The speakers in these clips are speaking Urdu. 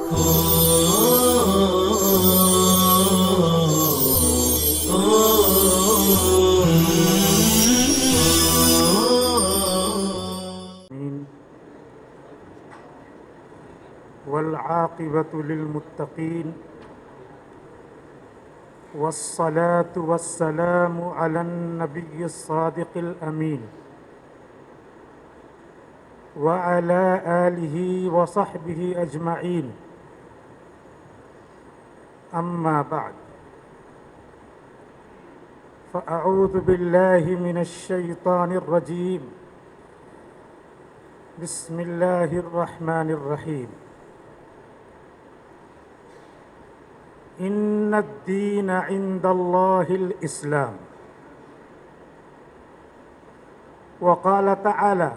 والعاقبة للمتقين والصلاة والسلام على النبي الصادق الأمين وعلى آله وصحبه أجمعين. أما بعد، فأعوذ بالله من الشيطان الرجيم. بسم الله الرحمن الرحيم. إن الدين عند الله الإسلام. وقال تعالى: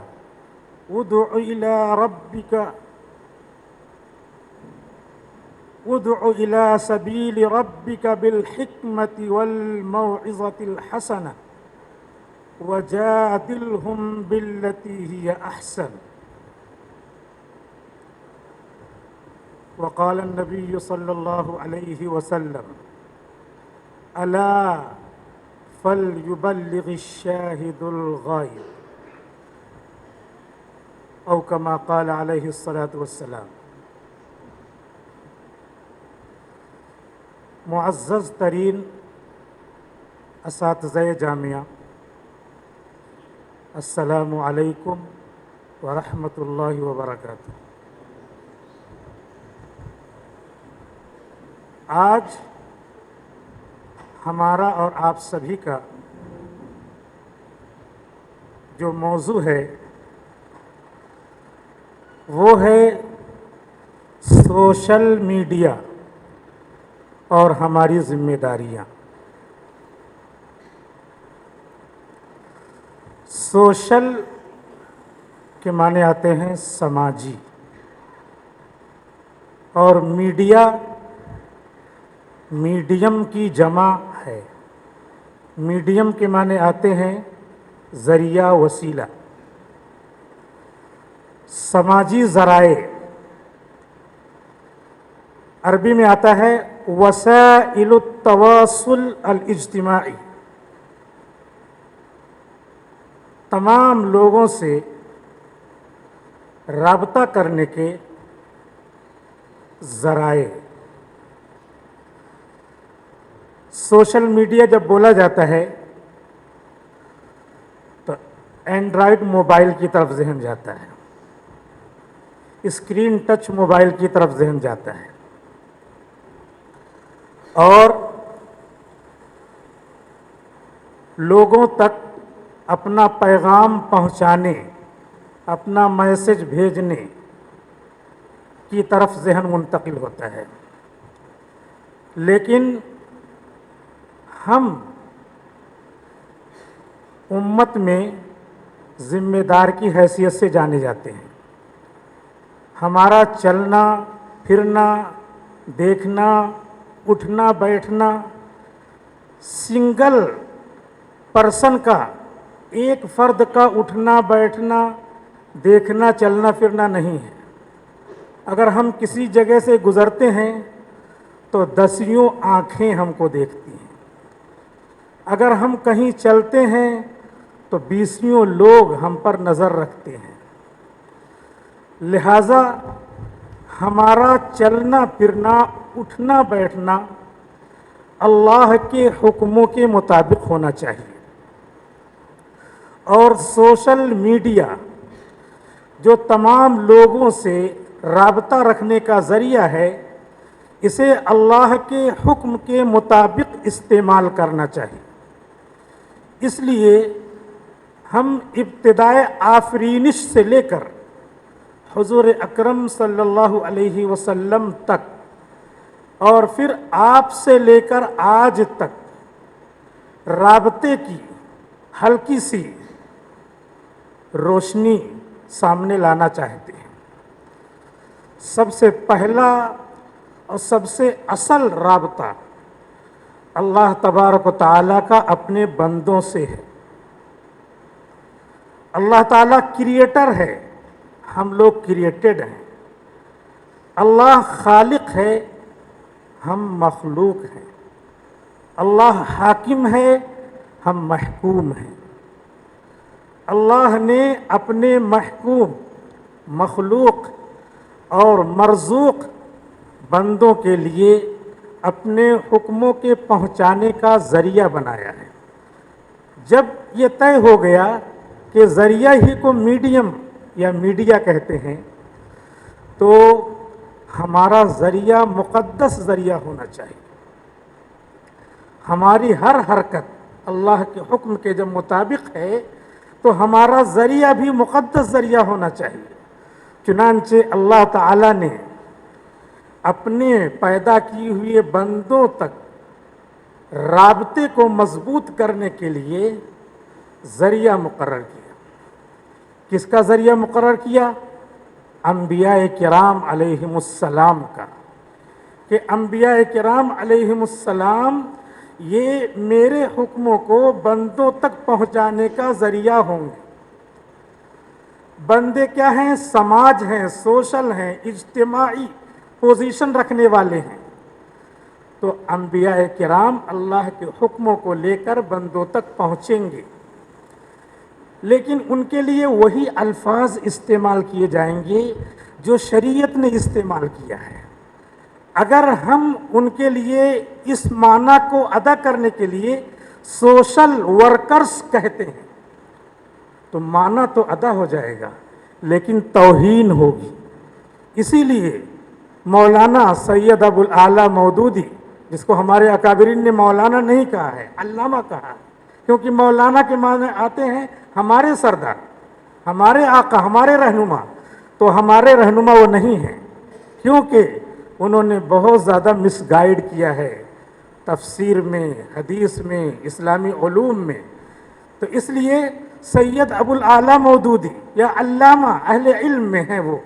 ادع إلى سبيل ربك بالحكمة والموعظة الحسنة وجادلهم بالتي هي أحسن. وقال النبي صلى الله عليه وسلم: ألا فليبلغ الشاهد الغائب، أو كما قال عليه الصلاة والسلام. معزز ترین اساتذہ جامعہ، السلام علیکم ورحمۃ اللہ وبرکاتہ۔ آج ہمارا اور آپ سبھی کا جو موضوع ہے وہ ہے سوشل میڈیا اور ہماری ذمہ داریاں۔ سوشل کے معنی آتے ہیں سماجی، اور میڈیا میڈیم کی جمع ہے۔ میڈیم کے معنی آتے ہیں ذریعہ، وسیلہ۔ سماجی ذرائع عربی میں آتا ہے وسائل التواصل الاجتماعی، تمام لوگوں سے رابطہ کرنے کے ذرائع۔ سوشل میڈیا جب بولا جاتا ہے تو اینڈرائڈ موبائل کی طرف ذہن جاتا ہے، اسکرین ٹچ موبائل کی طرف ذہن جاتا ہے، اور لوگوں تک اپنا پیغام پہنچانے، اپنا میسج بھیجنے کی طرف ذہن منتقل ہوتا ہے۔ لیکن ہم امت میں ذمہ دار کی حیثیت سے جانے جاتے ہیں۔ ہمارا چلنا پھرنا، دیکھنا، اٹھنا بیٹھنا سنگل پرسن کا، ایک فرد کا اٹھنا بیٹھنا، دیکھنا چلنا پھرنا نہیں ہے۔ اگر ہم کسی جگہ سے گزرتے ہیں تو دسیوں آنکھیں ہم کو دیکھتی ہیں، اگر ہم کہیں چلتے ہیں تو بیسیوں لوگ ہم پر نظر رکھتے ہیں۔ لہذا ہمارا چلنا پھرنا، اٹھنا بیٹھنا اللہ کے حکموں کے مطابق ہونا چاہیے۔ اور سوشل میڈیا جو تمام لوگوں سے رابطہ رکھنے کا ذریعہ ہے، اسے اللہ کے حکم کے مطابق استعمال کرنا چاہیے۔ اس لیے ہم ابتدائے آفرینش سے لے کر حضور اکرم صلی اللہ علیہ وسلم تک، اور پھر آپ سے لے کر آج تک رابطے کی ہلکی سی روشنی سامنے لانا چاہتے ہیں۔ سب سے پہلا اور سب سے اصل رابطہ اللہ تبارک و تعالیٰ کا اپنے بندوں سے ہے۔ اللہ تعالیٰ کریٹر ہے، ہم لوگ کریٹڈ ہیں۔ اللہ خالق ہے، ہم مخلوق ہیں، اللہ حاکم ہے، ہم محکوم ہیں۔ اللہ نے اپنے محکوم، مخلوق اور مرزوق بندوں کے لیے اپنے حکموں کے پہنچانے کا ذریعہ بنایا ہے۔ جب یہ طے ہو گیا کہ ذریعہ ہی کو میڈیم یا میڈیا کہتے ہیں، تو ہمارا ذریعہ مقدس ذریعہ ہونا چاہیے۔ ہماری ہر حرکت اللہ کے حکم کے جب مطابق ہے تو ہمارا ذریعہ بھی مقدس ذریعہ ہونا چاہیے۔ چنانچہ اللہ تعالیٰ نے اپنے پیدا کیے ہوئے بندوں تک رابطے کو مضبوط کرنے کے لیے ذریعہ مقرر کیا۔ کس کا ذریعہ مقرر کیا؟ انبیاء کرام علیہم السلام کا، کہ انبیاء کرام علیہم السلام یہ میرے حکموں کو بندوں تک پہنچانے کا ذریعہ ہوں گے۔ بندے کیا ہیں؟ سماج ہیں، سوشل ہیں، اجتماعی پوزیشن رکھنے والے ہیں، تو انبیاء کرام اللہ کے حکموں کو لے کر بندوں تک پہنچیں گے، لیکن ان کے لیے وہی الفاظ استعمال کیے جائیں گے جو شریعت نے استعمال کیا ہے۔ اگر ہم ان کے لیے اس معنی کو ادا کرنے کے لیے سوشل ورکرز کہتے ہیں تو معنی تو ادا ہو جائے گا لیکن توہین ہوگی۔ اسی لیے مولانا سید ابو الاعلیٰ مودودی، جس کو ہمارے اکابرین نے مولانا نہیں کہا ہے، علامہ کہا ہے، کیونکہ مولانا کے معنی آتے ہیں ہمارے سردار، ہمارے آقا، ہمارے رہنما، تو ہمارے رہنما وہ نہیں ہیں، کیونکہ انہوں نے بہت زیادہ مس گائیڈ کیا ہے تفسیر میں، حدیث میں، اسلامی علوم میں۔ تو اس لیے سید ابو الاعلیٰ مودودی یا علامہ اہل علم میں ہیں، وہ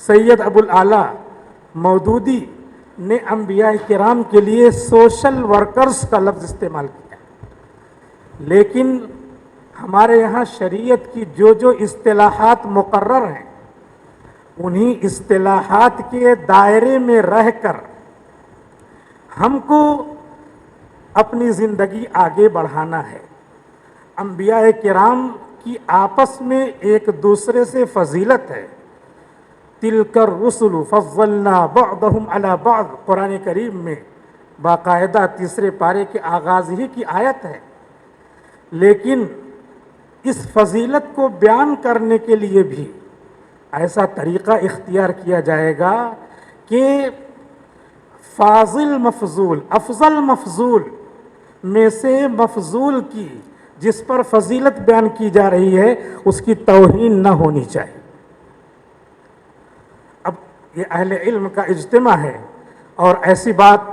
سید ابو الاعلیٰ مودودی نے انبیاء کرام کے لیے سوشل ورکرز کا لفظ استعمال کیا، لیکن ہمارے یہاں شریعت کی جو اصطلاحات مقرر ہیں انہی اصطلاحات کے دائرے میں رہ کر ہم کو اپنی زندگی آگے بڑھانا ہے۔ انبیاء کرام کی آپس میں ایک دوسرے سے فضیلت ہے۔ تِلْكَ الرُّسُلُ فَضَّلْنَا بَعْضَهُمْ عَلَى بَعْضٍ، قرآن کریم میں باقاعدہ تیسرے پارے کے آغاز ہی کی آیت ہے، لیکن اس فضیلت کو بیان کرنے کے لیے بھی ایسا طریقہ اختیار کیا جائے گا کہ فاضل مفضول، افضل مفضول میں سے مفضول کی جس پر فضیلت بیان کی جا رہی ہے اس کی توہین نہ ہونی چاہیے۔ اب یہ اہل علم کا اجتماع ہے اور ایسی بات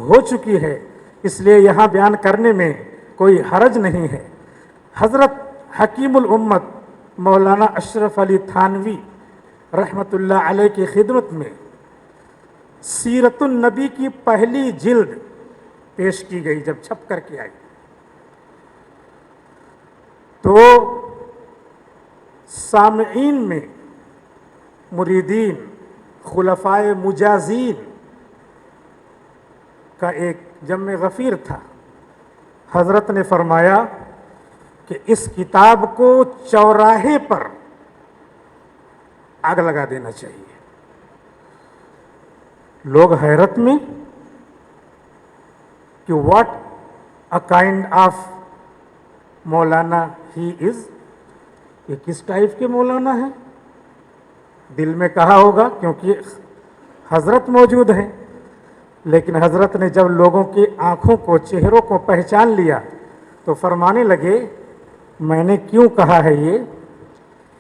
ہو چکی ہے، اس لیے یہاں بیان کرنے میں کوئی حرج نہیں ہے۔ حضرت حکیم الامت مولانا اشرف علی تھانوی رحمۃ اللہ علیہ کی خدمت میں سیرت النبی کی پہلی جلد پیش کی گئی، جب چھپ کر کے آئی تو سامعین میں مریدین، خلفائے مجازین کا ایک جمع غفیر تھا۔ حضرت نے فرمایا کہ اس کتاب کو چوراہے پر آگ لگا دینا چاہیے۔ لوگ حیرت میں کہ واٹ اے کائنڈ آف مولانا ہی از، یہ کس ٹائپ کے مولانا ہیں؟ دل میں کہا ہوگا کیونکہ حضرت موجود ہیں، لیکن حضرت نے جب لوگوں کی آنکھوں کو، چہروں کو پہچان لیا تو فرمانے لگے، میں نے کیوں کہا ہے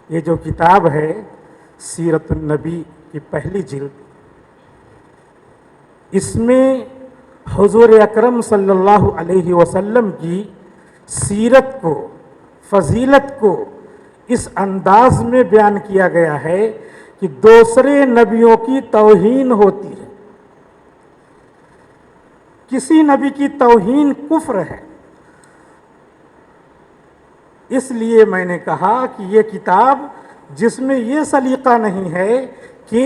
یہ جو کتاب ہے سیرت النبی کی پہلی جلد، اس میں حضور اکرم صلی اللہ علیہ وسلم کی سیرت کو، فضیلت کو اس انداز میں بیان کیا گیا ہے کہ دوسرے نبیوں کی توہین ہوتی ہے۔ کسی نبی کی توہین کفر ہے۔ اس لیے میں نے کہا کہ یہ کتاب جس میں یہ سلیقہ نہیں ہے کہ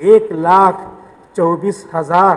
1,24,000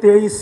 23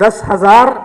10,000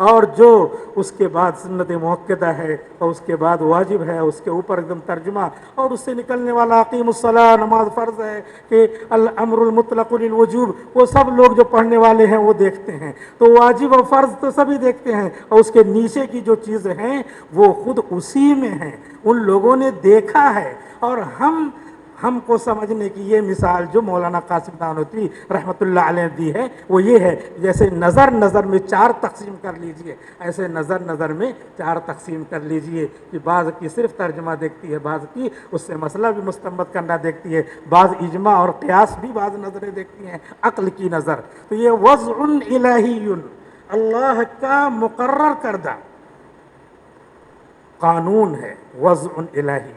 اور جو اس کے بعد سنت مؤکدہ ہے اور اس کے بعد واجب ہے، اس کے اوپر ایک دم ترجمہ، اور اس سے نکلنے والا اقیم الصلاۃ، نماز فرض ہے کہ الامر المطلق للوجوب، وہ سب لوگ جو پڑھنے والے ہیں وہ دیکھتے ہیں، تو واجب اور فرض تو سبھی دیکھتے ہیں، اور اس کے نیچے کی جو چیزیں ہیں وہ خود اسی میں ہیں، ان لوگوں نے دیکھا ہے۔ اور ہم کو سمجھنے کی یہ مثال جو مولانا قاسم نانوتوی رحمۃ اللہ علیہ نے دی ہے وہ یہ ہے، جیسے نظر میں 4 تقسیم کر لیجئے، ایسے نظر میں 4 تقسیم کر لیجئے کہ بعض کی صرف ترجمہ دیکھتی ہے، بعض کی اس سے مسئلہ بھی مستنبط کرنا دیکھتی ہے، بعض اجماع اور قیاس بھی بعض نظریں دیکھتی ہیں، عقل کی نظر۔ تو یہ وضع الہی، اللہ کا مقرر کردہ قانون ہے، وضع الہی۔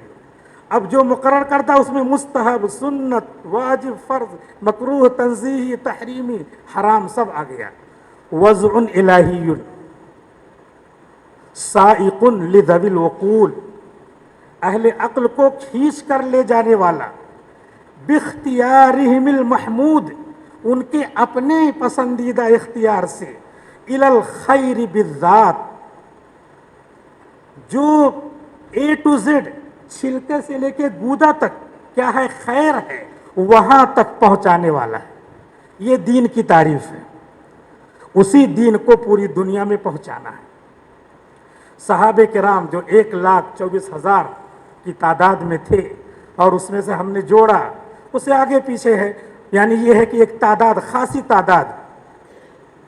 اب جو مقرر کرتا اس میں مستحب، سنت، واجب، فرض، مکروہ، تنزیہی، تحریمی، حرام سب آ گیا۔ وضع الہی سائق لذوی العقول، اہل عقل کو کھینچ کر لے جانے والا، باختیارہم المحمود، ان کے اپنے پسندیدہ اختیار سے، الی الخیر بالذات، جو اے ٹو زیڈ، چھلکے سے لے کے گودا تک کیا ہے خیر ہے، وہاں تک پہنچانے والا ہے۔ یہ دین کی تعریف ہے، اسی دین کو پوری دنیا میں پہنچانا ہے۔ صحابہ کرام جو 1,24,000 کی تعداد میں تھے، اور اس میں سے ہم نے جوڑا، اس سے آگے پیچھے ہے، یعنی یہ ہے کہ ایک تعداد، خاصی تعداد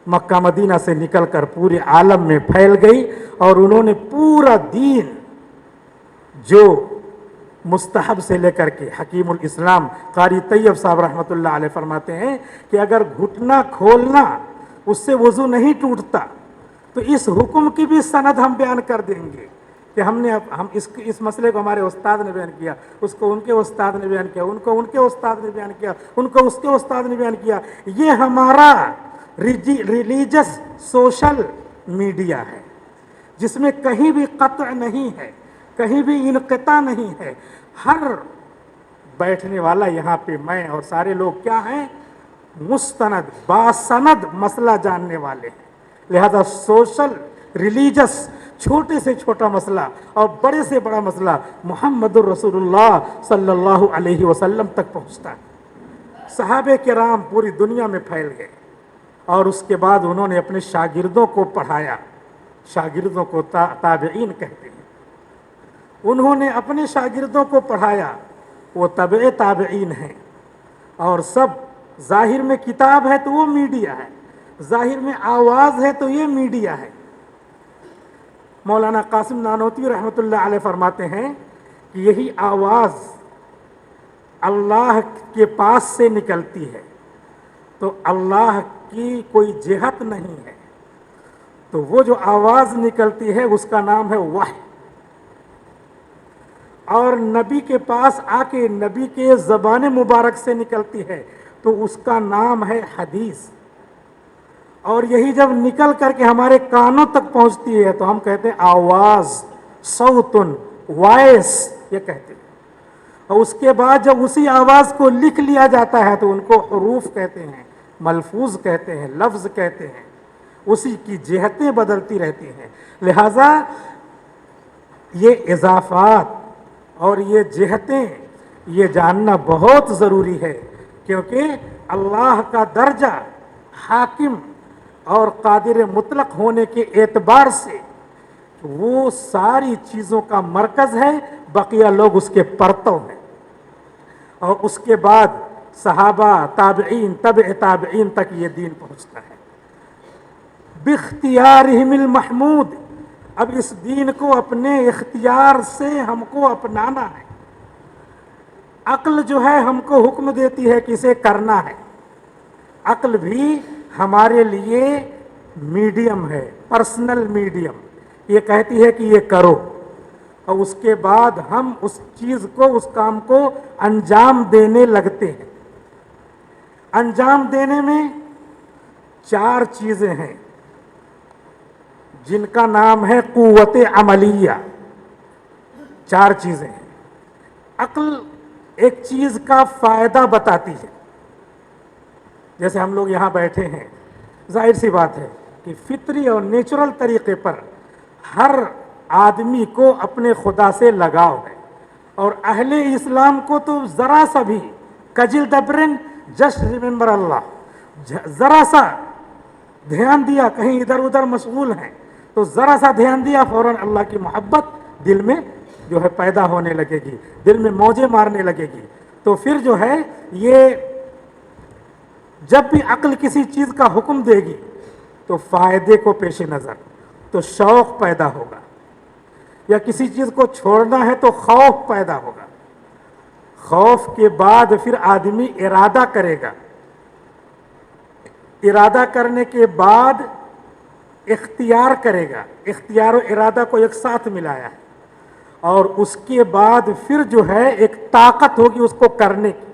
مکہ مدینہ سے نکل کر پورے عالم میں پھیل گئی، اور انہوں نے پورا دین جو مستحب سے لے کر کے، حکیم الاسلام قاری طیب صاحب رحمۃ اللہ علیہ فرماتے ہیں کہ اگر گھٹنا کھولنا اس سے وضو نہیں ٹوٹتا تو اس حکم کی بھی سند ہم بیان کر دیں گے کہ ہم اس مسئلے کو ہمارے استاد نے بیان کیا، اس کو ان کے استاد نے بیان کیا، ان کو ان کے استاد نے بیان کیا، ان کو اس کے استاد نے بیان کیا۔ یہ ہمارا ریلیجس سوشل میڈیا ہے، جس میں کہیں بھی قطع نہیں ہے، کہیں بھی انقطاع نہیں ہے۔ ہر بیٹھنے والا یہاں پہ میں اور سارے لوگ کیا ہیں، مستند باسند مسئلہ جاننے والے ہیں۔ لہذا سوشل ریلیجس چھوٹے سے چھوٹا مسئلہ اور بڑے سے بڑا مسئلہ محمد الرسول اللہ صلی اللہ علیہ وسلم تک پہنچتا ہے۔ صحابہ کرام پوری دنیا میں پھیل گئے، اور اس کے بعد انہوں نے اپنے شاگردوں کو پڑھایا، شاگردوں کو تابعین کہتے ہیں۔ انہوں نے اپنے شاگردوں کو پڑھایا، وہ تبع تابعین ہیں، اور سب ظاہر میں کتاب ہے تو وہ میڈیا ہے، ظاہر میں آواز ہے تو یہ میڈیا ہے۔ مولانا قاسم نانوتوی رحمۃ اللہ علیہ فرماتے ہیں کہ یہی آواز اللہ کے پاس سے نکلتی ہے، تو اللہ کی کوئی جہت نہیں ہے، تو وہ جو آواز نکلتی ہے اس کا نام ہے وحی، اور نبی کے پاس آ کے نبی کے زبان مبارک سے نکلتی ہے تو اس کا نام ہے حدیث، اور یہی جب نکل کر کے ہمارے کانوں تک پہنچتی ہے تو ہم کہتے ہیں آواز، صوتن، وائس، یہ کہتے ہیں۔ اور اس کے بعد جب اسی آواز کو لکھ لیا جاتا ہے تو ان کو حروف کہتے ہیں، ملفوظ کہتے ہیں، لفظ کہتے ہیں، اسی کی جہتیں بدلتی رہتی ہیں۔ لہٰذا یہ اضافات اور یہ جہتیں یہ جاننا بہت ضروری ہے، کیونکہ اللہ کا درجہ حاکم اور قادر مطلق ہونے کے اعتبار سے وہ ساری چیزوں کا مرکز ہے، بقیہ لوگ اس کے پرتو ہیں، اور اس کے بعد صحابہ، تابعین، تبع تابعین تک یہ دین پہنچتا ہے۔ باختیارہم المحمود، اب اس دین کو اپنے اختیار سے ہم کو اپنانا ہے۔ عقل جو ہے ہم کو حکم دیتی ہے کہ اسے کرنا ہے، عقل بھی ہمارے لیے میڈیم ہے، پرسنل میڈیم، یہ کہتی ہے کہ یہ کرو، اور اس کے بعد ہم اس چیز کو، اس کام کو انجام دینے لگتے ہیں۔ انجام دینے میں 4 چیزیں ہیں جن کا نام ہے قوت عملیہ۔ 4 چیزیں ہیں۔ عقل ایک چیز کا فائدہ بتاتی ہے، جیسے ہم لوگ یہاں بیٹھے ہیں، ظاہر سی بات ہے کہ فطری اور نیچرل طریقے پر ہر آدمی کو اپنے خدا سے لگاؤ ہے، اور اہل اسلام کو تو ذرا سا بھی کجل دبرن جسٹ ریممبر اللہ، ذرا سا دھیان دیا، کہیں ادھر ادھر مشغول ہیں تو ذرا سا دھیان دیا، فوراً اللہ کی محبت دل میں جو ہے پیدا ہونے لگے گی، دل میں موجیں مارنے لگے گی۔ تو پھر جو ہے یہ جب بھی عقل کسی چیز کا حکم دے گی تو فائدے کو پیش نظر تو شوق پیدا ہوگا، یا کسی چیز کو چھوڑنا ہے تو خوف پیدا ہوگا، خوف کے بعد پھر آدمی ارادہ کرے گا، ارادہ کرنے کے بعد اختیار کرے گا، اختیار و ارادہ کو ایک ساتھ ملایا ہے، اور اس کے بعد پھر جو ہے ایک طاقت ہوگی اس کو کرنے کی۔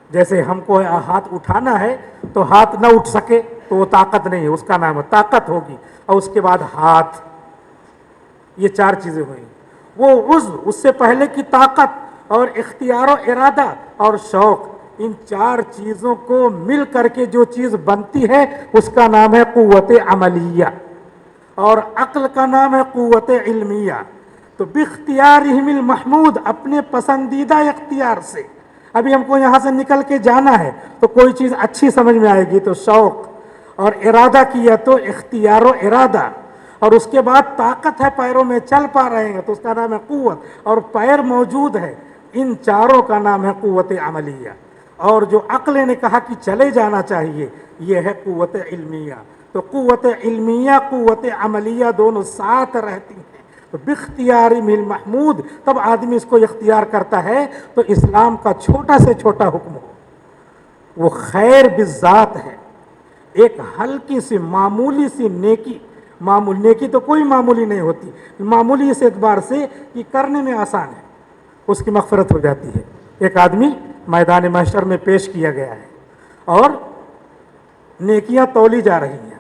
جیسے ہم کو ہاتھ اٹھانا ہے تو ہاتھ نہ اٹھ سکے تو وہ طاقت نہیں ہے، اس کا نام ہے طاقت ہوگی، اور اس کے بعد ہاتھ، یہ چار چیزیں ہوئیں۔ وہ عضو، اس سے پہلے کی طاقت اور اختیار و ارادہ اور شوق، ان چار چیزوں کو مل کر کے جو چیز بنتی ہے اس کا نام ہے قوت عملیہ، اور عقل کا نام ہے قوت علمیہ۔ تو باختیارہم المحمود، اپنے پسندیدہ اختیار سے، ابھی ہم کو یہاں سے نکل کے جانا ہے تو کوئی چیز اچھی سمجھ میں آئے گی تو شوق، اور ارادہ کیا تو اختیار و ارادہ، اور اس کے بعد طاقت ہے پیروں میں، چل پا رہے ہیں تو اس کا نام ہے قوت، اور پیر موجود ہے، ان چاروں کا نام ہے قوت عملیہ۔ اور جو عقل نے کہا کہ چلے جانا چاہیے، یہ ہے قوت علمیہ۔ تو قوت علمیہ قوت عملیہ دونوں ساتھ رہتی ہیں، تو باختیارہم المحمود، تب آدمی اس کو اختیار کرتا ہے۔ تو اسلام کا چھوٹا سے چھوٹا حکم ہو وہ خیر بالذات ہے، ایک ہلکی سی معمولی سی نیکی، نیکی تو کوئی معمولی نہیں ہوتی، معمولی اس اعتبار سے کہ کرنے میں آسان ہے، اس کی مغفرت ہو جاتی ہے۔ ایک آدمی میدان محشر میں پیش کیا گیا ہے اور نیکیاں تولی جا رہی ہیں،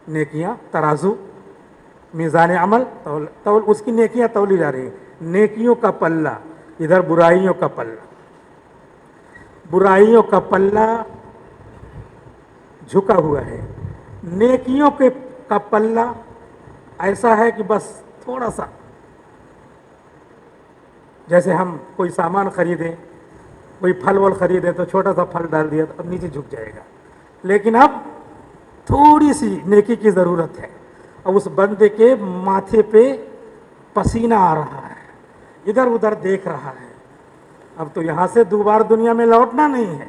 نیکیاں ترازو میزان عمل اس کی نیکیاں تولی جا رہی ہیں، نیکیوں کا پلہ ادھر، برائیوں کا پلہ، برائیوں کا پلہ جھکا ہوا ہے، نیکیوں کا پلہ ایسا ہے کہ بس تھوڑا سا، جیسے ہم کوئی سامان خریدیں، کوئی پھل ول خریدیں تو چھوٹا سا پھل ڈال دیا تو اب نیچے جھک جائے گا، لیکن اب تھوڑی سی نیکی کی ضرورت ہے، اب اس بندے کے ماتھے پہ پسینہ آ رہا ہے، ادھر ادھر دیکھ رہا ہے، اب تو یہاں سے دوبارہ دنیا میں لوٹنا نہیں ہے،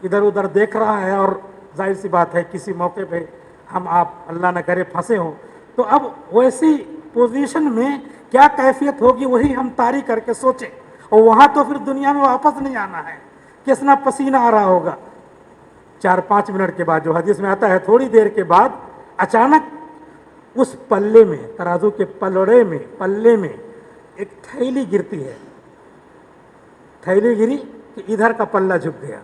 ادھر ادھر دیکھ رہا ہے، اور ظاہر سی بات ہے کسی موقع پہ ہم آپ اللہ نہ کرے پھنسے ہوں تو اب ویسی پوزیشن میں کیا کیفیت ہوگی وہی ہم طاری کر کے سوچیں، اور وہاں تو پھر دنیا میں واپس نہیں آنا ہے، کتنا پسینہ آ رہا ہوگا، 4-5 منٹ کے بعد، جو حدیث میں آتا ہے تھوڑی دیر کے بعد اچانک اس پلے میں، ترازو کے پلے میں ایک تھیلی گرتی ہے، تھیلی گری کہ ادھر کا پلہ جھک گیا،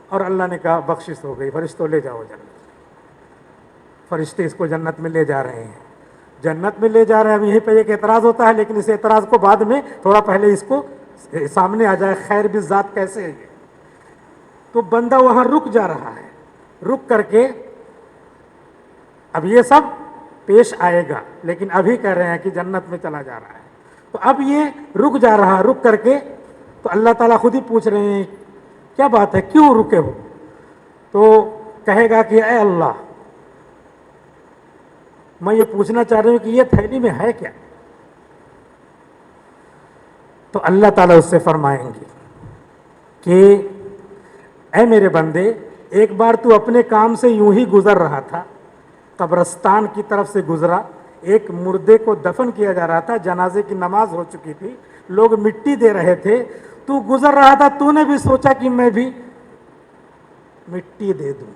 اور اللہ نے کہا بخشش ہو گئی، فرشتوں لے جاؤ جنت، فرشتے اس کو جنت میں لے جا رہے ہیں، جنت میں لے جا رہے ہیں۔ اب یہیں پہ ایک اعتراض ہوتا ہے، لیکن اس اعتراض کو بعد میں، تھوڑا پہلے اس کو سامنے آ جائے خیر بالذات کیسے ہے یہ۔ تو بندہ وہاں رک جا رہا ہے، رک کر کے اب یہ سب پیش آئے گا، لیکن ابھی کہہ رہے ہیں کہ جنت میں چلا جا رہا ہے، تو اب یہ رک جا رہا، رک کر کے تو اللہ تعالیٰ خود ہی پوچھ رہے ہیں کیا بات ہے، کیوں رکے ہو؟ تو کہے گا کہ اے اللہ، میں یہ پوچھنا چاہ رہی ہوں کہ یہ تھیلی میں ہے کیا؟ تو اللہ تعالیٰ اس سے فرمائیں گے کہ اے میرے بندے، ایک بار تو اپنے کام سے یوں ہی گزر رہا تھا، قبرستان کی طرف سے گزرا، ایک مردے کو دفن کیا جا رہا تھا، جنازے کی نماز ہو چکی تھی، لوگ مٹی دے رہے تھے، تو گزر رہا تھا، تو نے بھی سوچا کہ میں بھی مٹی دے دوں،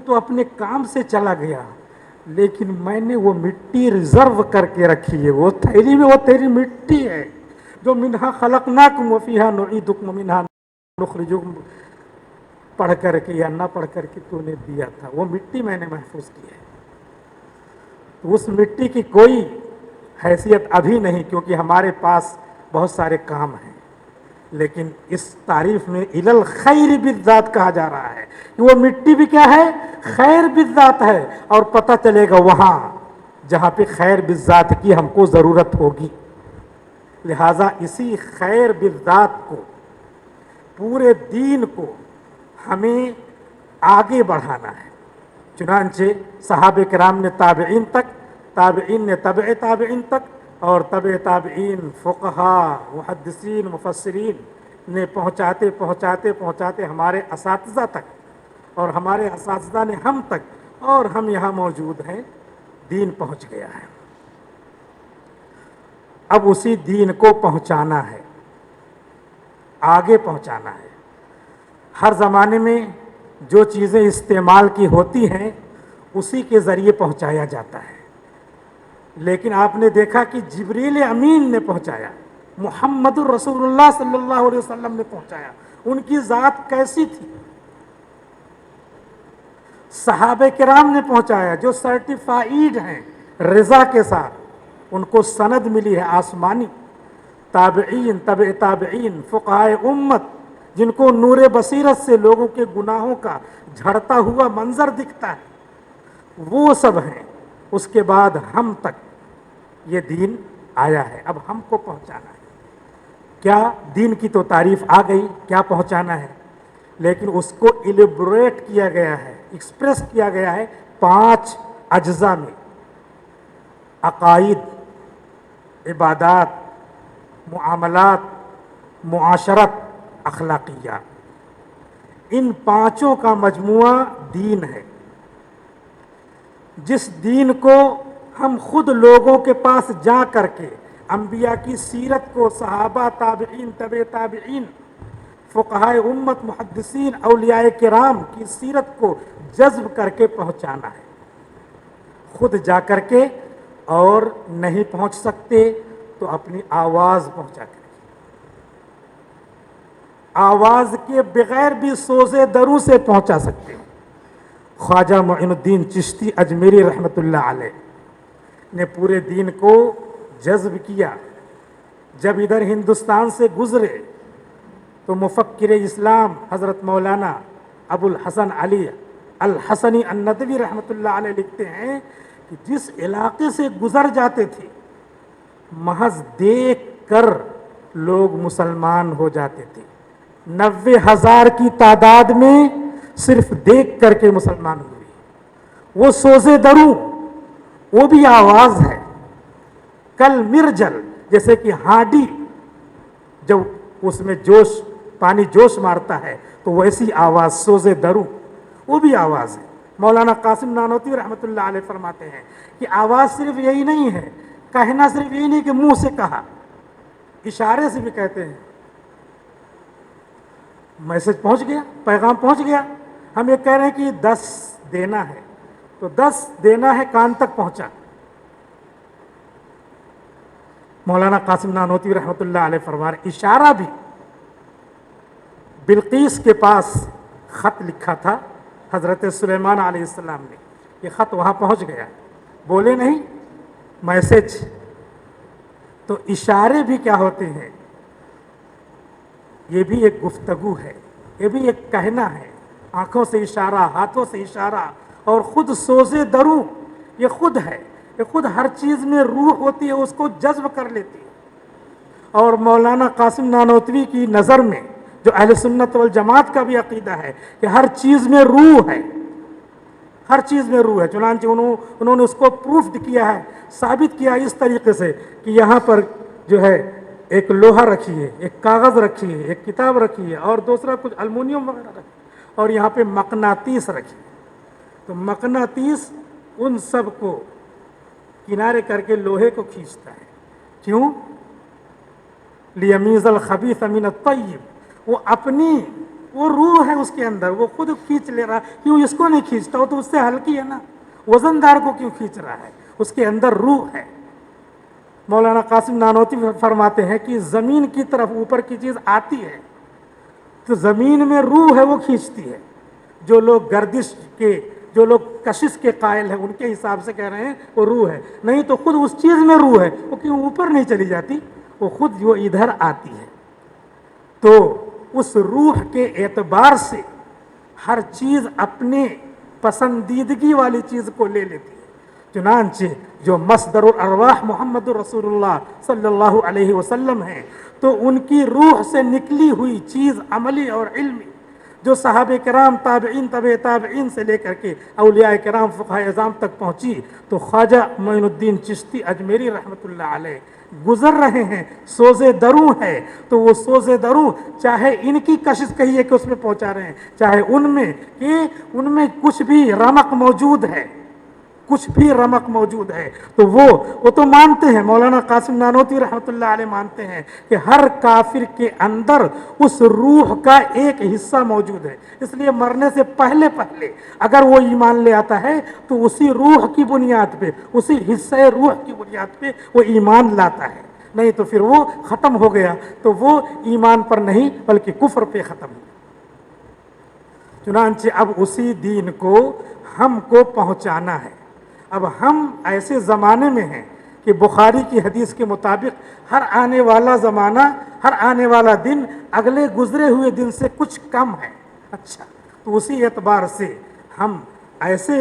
تو اپنے کام سے چلا گیا، لیکن میں نے وہ مٹی ریزرو کر کے رکھی ہے، وہ تھیلی میں وہ تیری مٹی ہے جو منہا خلقناکم وفیہا نعیدکم ومنہا نخرجکم، پڑھ کر کے یا نہ پڑھ کر کے تو نے دیا تھا، وہ مٹی میں نے محفوظ کی ہے۔ تو اس مٹی کی کوئی حیثیت ابھی نہیں، کیونکہ ہمارے پاس بہت سارے کام ہیں، لیکن اس تعریف میں الی الخیر بالذات کہا جا رہا ہے کہ وہ مٹی بھی کیا ہے؟ خیر بالذات ہے، اور پتہ چلے گا وہاں جہاں پہ خیر بالذات کی ہم کو ضرورت ہوگی۔ لہٰذا اسی خیر بالذات کو، پورے دین کو ہمیں آگے بڑھانا ہے۔ چنانچہ صحابہ کرام نے تابعین تک، تابعین نے تبع تابعین تک، اور تبع تابعین فقہاء محدثین مفسرین نے پہنچاتے پہنچاتے پہنچاتے ہمارے اساتذہ تک، اور ہمارے اساتذہ نے ہم تک، اور ہم یہاں موجود ہیں، دین پہنچ گیا ہے۔ اب اسی دین کو پہنچانا ہے، آگے پہنچانا ہے۔ ہر زمانے میں جو چیزیں استعمال کی ہوتی ہیں اسی کے ذریعے پہنچایا جاتا ہے، لیکن آپ نے دیکھا کہ جبریل امین نے پہنچایا، محمد الرسول اللہ صلی اللہ علیہ وسلم نے پہنچایا۔ ان کی ذات کیسی تھی؟ صحابہ کرام نے پہنچایا جو سرٹیفائیڈ ہیں رضا کے ساتھ، ان کو سند ملی ہے آسمانی۔ تابعین، تبع تابعین، فقہائے امت، جن کو نور بصیرت سے لوگوں کے گناہوں کا جھڑتا ہوا منظر دکھتا ہے، وہ سب ہیں۔ اس کے بعد ہم تک یہ دین آیا ہے، اب ہم کو پہنچانا ہے۔ کیا دین کی تو تعریف آ گئی، کیا پہنچانا ہے، لیکن اس کو ایلیبریٹ کیا گیا ہے، ایکسپریس کیا گیا ہے 5 اجزاء میں: عقائد، عبادات، معاملات، معاشرت، اخلاقیات۔ ان 5 کا مجموعہ دین ہے، جس دین کو ہم خود لوگوں کے پاس جا کر کے انبیاء کی سیرت کو، صحابہ، تابعین، تبع تابعین، فقہائے امت، محدثین، اولیاء کرام کی سیرت کو جذب کر کے پہنچانا ہے، خود جا کر کے۔ اور نہیں پہنچ سکتے تو اپنی آواز پہنچا کر، آواز کے بغیر بھی سوزے دروں سے پہنچا سکتے ہیں۔ خواجہ معین الدین چشتی اجمیری رحمۃ اللہ علیہ نے پورے دین کو جذب کیا۔ جب ادھر ہندوستان سے گزرے تو مفکر اسلام حضرت مولانا ابو الحسن علی الحسنی الندوی رحمۃ اللہ علیہ لکھتے ہیں کہ جس علاقے سے گزر جاتے تھے، محض دیکھ کر لوگ مسلمان ہو جاتے تھے۔ 90,000 کی تعداد میں صرف دیکھ کر کے مسلمان ہوئے۔ وہ سوزے دروں، وہ بھی آواز ہے۔ کل مرجل، جیسے کہ ہانڈی جب اس میں جوش، پانی جوش مارتا ہے تو ویسی آواز سوزے دروں، وہ بھی آواز ہے۔ مولانا قاسم نانوتوی رحمۃ اللہ علیہ فرماتے ہیں کہ آواز صرف یہی نہیں ہے، کہنا صرف یہی نہیں کہ منہ سے کہا، اشارے سے بھی کہتے ہیں۔ میسج پہنچ گیا، پیغام پہنچ گیا۔ ہم یہ کہہ رہے ہیں کہ 10 دینا ہے تو 10 دینا ہے، کان تک پہنچا۔ مولانا قاسم نانوتوی رحمۃ اللہ علیہ فرما رہے اشارہ بھی۔ بلقیس کے پاس خط لکھا تھا حضرت سلیمان علیہ السلام نے، یہ خط وہاں پہنچ گیا، بولے نہیں، میسج۔ تو اشارے بھی کیا ہوتے ہیں؟ یہ بھی ایک گفتگو ہے، یہ بھی ایک کہنا ہے۔ آنکھوں سے اشارہ، ہاتھوں سے اشارہ، اور خود سوزے دروں، یہ خود ہے، یہ خود ہر چیز میں روح ہوتی ہے، اس کو جذب کر لیتی ہے۔ اور مولانا قاسم نانوتوی کی نظر میں، جو اہل سنت والجماعت کا بھی عقیدہ ہے، کہ ہر چیز میں روح ہے، ہر چیز میں روح ہے۔ چنانچہ انہوں نے اس کو پروف کیا ہے، ثابت کیا اس طریقے سے کہ یہاں پر جو ہے ایک لوہا رکھیے، ایک کاغذ رکھیے، ایک کتاب رکھیے، اور دوسرا کچھ المونیم وغیرہ رکھیے، اور یہاں پہ مقناطیس رکھیے۔ تو مقناطیس ان سب کو کنارے کر کے لوہے کو کھینچتا ہے۔ کیوں؟ لیمیز الخبیث من الطیب، وہ اپنی، وہ روح ہے اس کے اندر، وہ خود کھینچ لے رہا۔ کیوں اس کو نہیں کھینچتا؟ وہ تو اس سے ہلکی ہے نا، وزندار کو کیوں کھینچ رہا ہے؟ اس کے اندر روح ہے۔ مولانا قاسم نانوتوی فرماتے ہیں کہ زمین کی طرف اوپر کی چیز آتی ہے تو زمین میں روح ہے، وہ کھینچتی ہے۔ جو لوگ گردش کے، جو لوگ کشش کے قائل ہیں، ان کے حساب سے کہہ رہے ہیں وہ روح ہے، نہیں تو خود اس چیز میں روح ہے، وہ کیوں اوپر نہیں چلی جاتی؟ وہ خود وہ ادھر آتی ہے۔ تو اس روح کے اعتبار سے ہر چیز اپنے پسندیدگی والی چیز کو لے لیتی ہے. چنانچہ جو مصدر الارواح محمد رسول اللہ صلی اللہ علیہ وسلم ہیں تو ان کی روح سے نکلی ہوئی چیز عملی اور علمی جو صحابہ کرام تابعین طبع تابعین سے لے کر کے اولیاء کرام فقہاء اعظام تک پہنچی تو خواجہ معین الدین چشتی اجمیری رحمۃ اللہ علیہ گزر رہے ہیں، سوزے دروں ہے، تو وہ سوزے دروں چاہے ان کی کشش کہیے کہ اس میں پہنچا رہے ہیں، چاہے ان میں کچھ بھی رمق موجود ہے، کچھ بھی رمق موجود ہے، تو وہ تو مانتے ہیں، مولانا قاسم نانوتوی رحمۃ اللہ علیہ مانتے ہیں کہ ہر کافر کے اندر اس روح کا ایک حصہ موجود ہے. اس لیے مرنے سے پہلے اگر وہ ایمان لے آتا ہے تو اسی روح کی بنیاد پہ، اسی حصے روح کی بنیاد پہ وہ ایمان لاتا ہے، نہیں تو پھر وہ ختم ہو گیا تو وہ ایمان پر نہیں بلکہ کفر پہ ختم ہو. چنانچہ اب اسی دین کو ہم کو پہنچانا ہے. اب ہم ایسے زمانے میں ہیں کہ بخاری کی حدیث کے مطابق ہر آنے والا زمانہ، ہر آنے والا دن اگلے گزرے ہوئے دن سے کچھ کم ہے. اچھا، تو اسی اعتبار سے ہم ایسے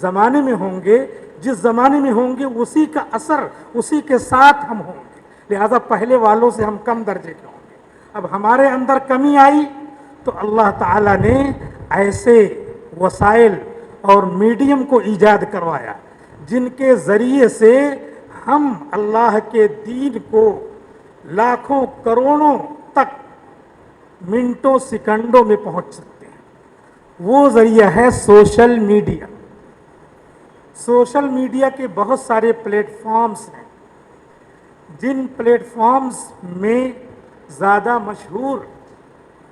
زمانے میں ہوں گے، جس زمانے میں ہوں گے اسی کا اثر اسی کے ساتھ ہم ہوں گے، لہذا پہلے والوں سے ہم کم درجے کے ہوں گے. اب ہمارے اندر کمی آئی تو اللہ تعالیٰ نے ایسے وسائل اور میڈیم کو ایجاد کروایا جن کے ذریعے سے ہم اللہ کے دین کو لاکھوں کروڑوں تک منٹوں سیکنڈوں میں پہنچ سکتے ہیں. وہ ذریعہ ہے سوشل میڈیا. سوشل میڈیا کے بہت سارے پلیٹ فارمز ہیں، جن پلیٹ فارمز میں زیادہ مشہور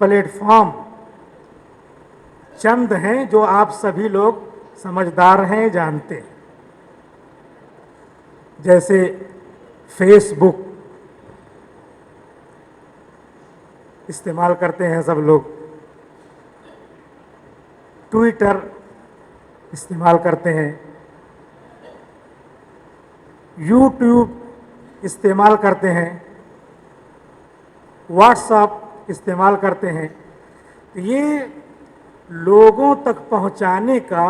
پلیٹ فارم چند ہیں جو آپ سبھی لوگ سمجھدار ہیں، جانتے ہیں. جیسے فیس بک استعمال کرتے ہیں سب لوگ، ٹویٹر استعمال کرتے ہیں، یوٹیوب استعمال کرتے ہیں، واٹس ایپ استعمال کرتے ہیں. یہ لوگوں تک پہنچانے کا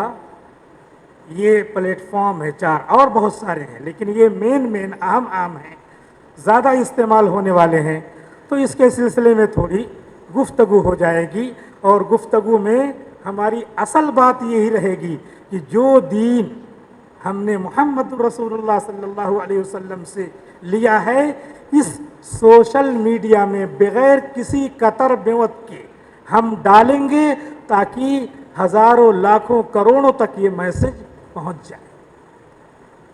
یہ پلیٹ فارم ہے. چار اور بہت سارے ہیں لیکن یہ مین اہم ہیں، زیادہ استعمال ہونے والے ہیں. تو اس کے سلسلے میں تھوڑی گفتگو ہو جائے گی، اور گفتگو میں ہماری اصل بات یہی رہے گی کہ جو دین ہم نے محمد رسول اللہ صلی اللہ علیہ وسلم سے لیا ہے، اس سوشل میڈیا میں بغیر کسی قطر بیوت کے ہم ڈالیں گے تاکہ ہزاروں لاکھوں کروڑوں تک یہ میسج پہنچ جائے.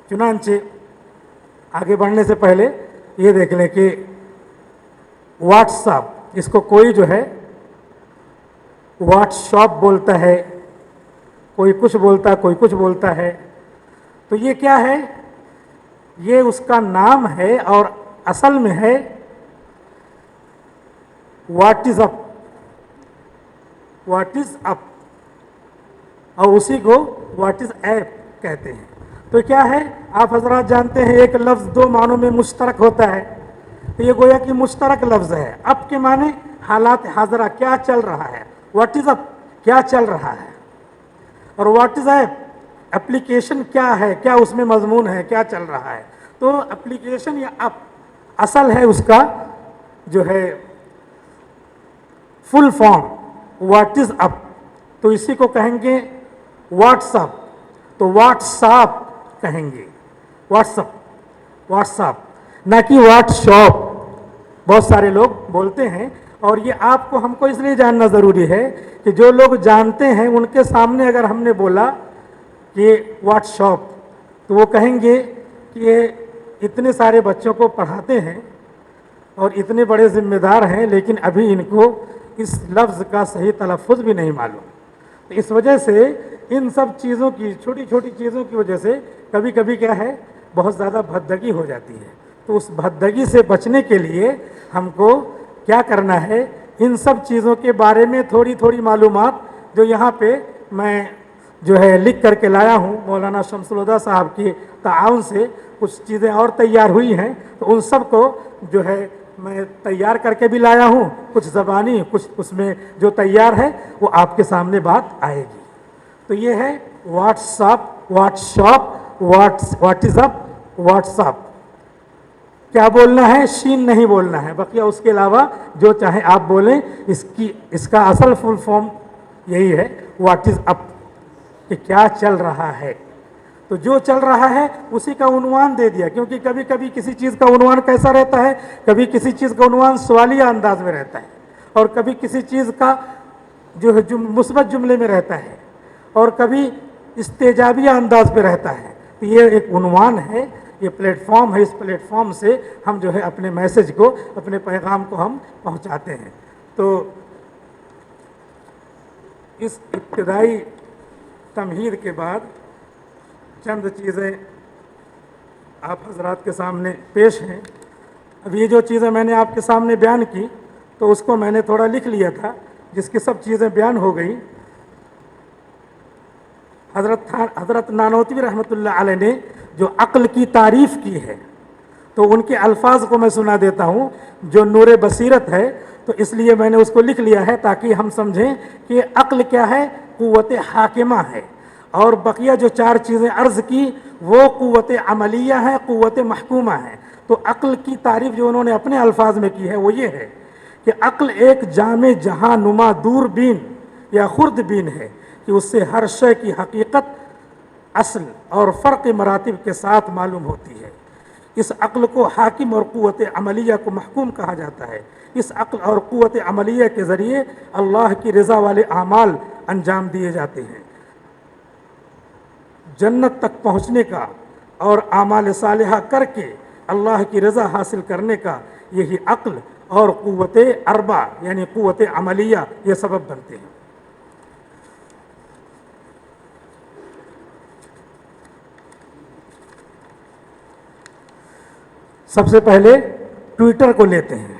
چنانچہ آگے بڑھنے سے پہلے یہ دیکھ لیں کہ واٹس ایپ، اس کو کوئی جو ہے واٹس شاپ بولتا ہے، کوئی کچھ بولتا ہے، کوئی کچھ بولتا ہے. تو یہ کیا ہے؟ یہ اس کا نام ہے اور اصل میں ہے what is up. What is اپ، اور اسی کو واٹ از ایپ کہتے ہیں. تو کیا ہے؟ آپ حضرات جانتے ہیں ایک لفظ دو معنوں میں مشترک ہوتا ہے، تو یہ گویا کہ مشترک لفظ ہے. اپ کے معنی حالات حاضرہ، کیا چل رہا ہے. واٹ از اپ، کیا چل رہا ہے. اور واٹ از ایپ، اپلیکیشن کیا ہے، کیا اس میں مضمون ہے، کیا چل رہا ہے. تو اپلیکیشن یا اپ اصل ہے اس کا جو ہے فل فارم واٹ از اپ. تو اسی کو کہیں گے واٹس اپ، تو واٹس اپ کہیں گے، واٹس اپ، واٹس اپ، نہ کہ واٹ شاپ. بہت سارے لوگ بولتے ہیں، اور یہ آپ کو ہم کو اس لیے جاننا ضروری ہے کہ جو لوگ جانتے ہیں ان کے سامنے اگر ہم نے بولا کہ واٹ شاپ تو وہ کہیں گے کہ یہ اتنے سارے بچوں کو پڑھاتے ہیں اور اتنے بڑے ذمہ دار ہیں لیکن ابھی ان کو اس لفظ کا صحیح تلفظ بھی نہیں معلوم. اس وجہ سے ان سب چیزوں کی، چھوٹی چھوٹی چیزوں کی وجہ سے کبھی کبھی کیا ہے بہت زیادہ بھدگی ہو جاتی ہے. تو اس بھدگی سے بچنے کے لیے ہم کو کیا کرنا ہے، ان سب چیزوں کے بارے میں تھوڑی تھوڑی معلومات جو یہاں پہ میں جو ہے لکھ کر کے لایا ہوں، مولانا شمس الہدیٰ صاحب کے تعاون سے کچھ چیزیں اور تیار ہوئی ہیں، تو ان سب کو جو ہے میں تیار کر کے بھی لایا ہوں، کچھ زبانی، کچھ اس میں جو تیار ہے وہ آپ کے سامنے بات آئے گی۔ تو یہ ہے what's up, what's shop, what's up, what's up. کیا بولنا ہے؟ شین نہیں بولنا ہے، بقیہ اس کے علاوہ جو چاہے آپ بولیں۔ اس کا اصل فل فارم یہی ہے، واٹ از اپ، کہ کیا چل رہا ہے۔ تو جو چل رہا ہے اسی کا عنوان دے دیا، کیونکہ کبھی کبھی کسی چیز کا عنوان کیسا رہتا ہے، کبھی کسی چیز کا عنوان سوالیہ انداز میں رہتا ہے، اور کبھی کسی چیز کا جو ہے مثبت جملے میں رہتا ہے، اور کبھی استجابیہ انداز پہ رہتا ہے۔ تو یہ ایک عنوان ہے، یہ پلیٹ فارم ہے، اس پلیٹ فارم سے ہم جو ہے اپنے میسج کو، اپنے پیغام کو ہم پہنچاتے ہیں۔ تو اس ابتدائی تمہید کے بعد چند چیزیں آپ حضرات کے سامنے پیش ہیں۔ اب یہ جو چیزیں میں نے آپ کے سامنے بیان کی تو اس کو میں نے تھوڑا لکھ لیا تھا، جس کی سب چیزیں بیان ہو گئیں۔ حضرت نانوتوی رحمۃ اللہ علیہ نے جو عقل کی تعریف کی ہے، تو ان کے الفاظ کو میں سنا دیتا ہوں، جو نور بصیرت ہے، تو اس لیے میں نے اس کو لکھ لیا ہے تاکہ ہم سمجھیں کہ عقل کیا ہے۔ قوت حاکمہ ہے، اور بقیہ جو چار چیزیں عرض کی وہ قوت عملیہ ہے، قوت محکومہ ہے۔ تو عقل کی تعریف جو انہوں نے اپنے الفاظ میں کی ہے وہ یہ ہے کہ عقل ایک جامع جہاں نما دور بین یا خرد بین ہے، کہ اس سے ہر شے کی حقیقت، اصل اور فرق مراتب کے ساتھ معلوم ہوتی ہے۔ اس عقل کو حاکم اور قوت عملیہ کو محکوم کہا جاتا ہے۔ اس عقل اور قوت عملیہ کے ذریعے اللہ کی رضا والے اعمال انجام دیے جاتے ہیں۔ جنت تک پہنچنے کا اور اعمال صالحہ کر کے اللہ کی رضا حاصل کرنے کا یہی عقل اور قوت اربع یعنی قوت عملیہ یہ سبب بنتے ہیں۔ سب سے پہلے ٹویٹر کو لیتے ہیں۔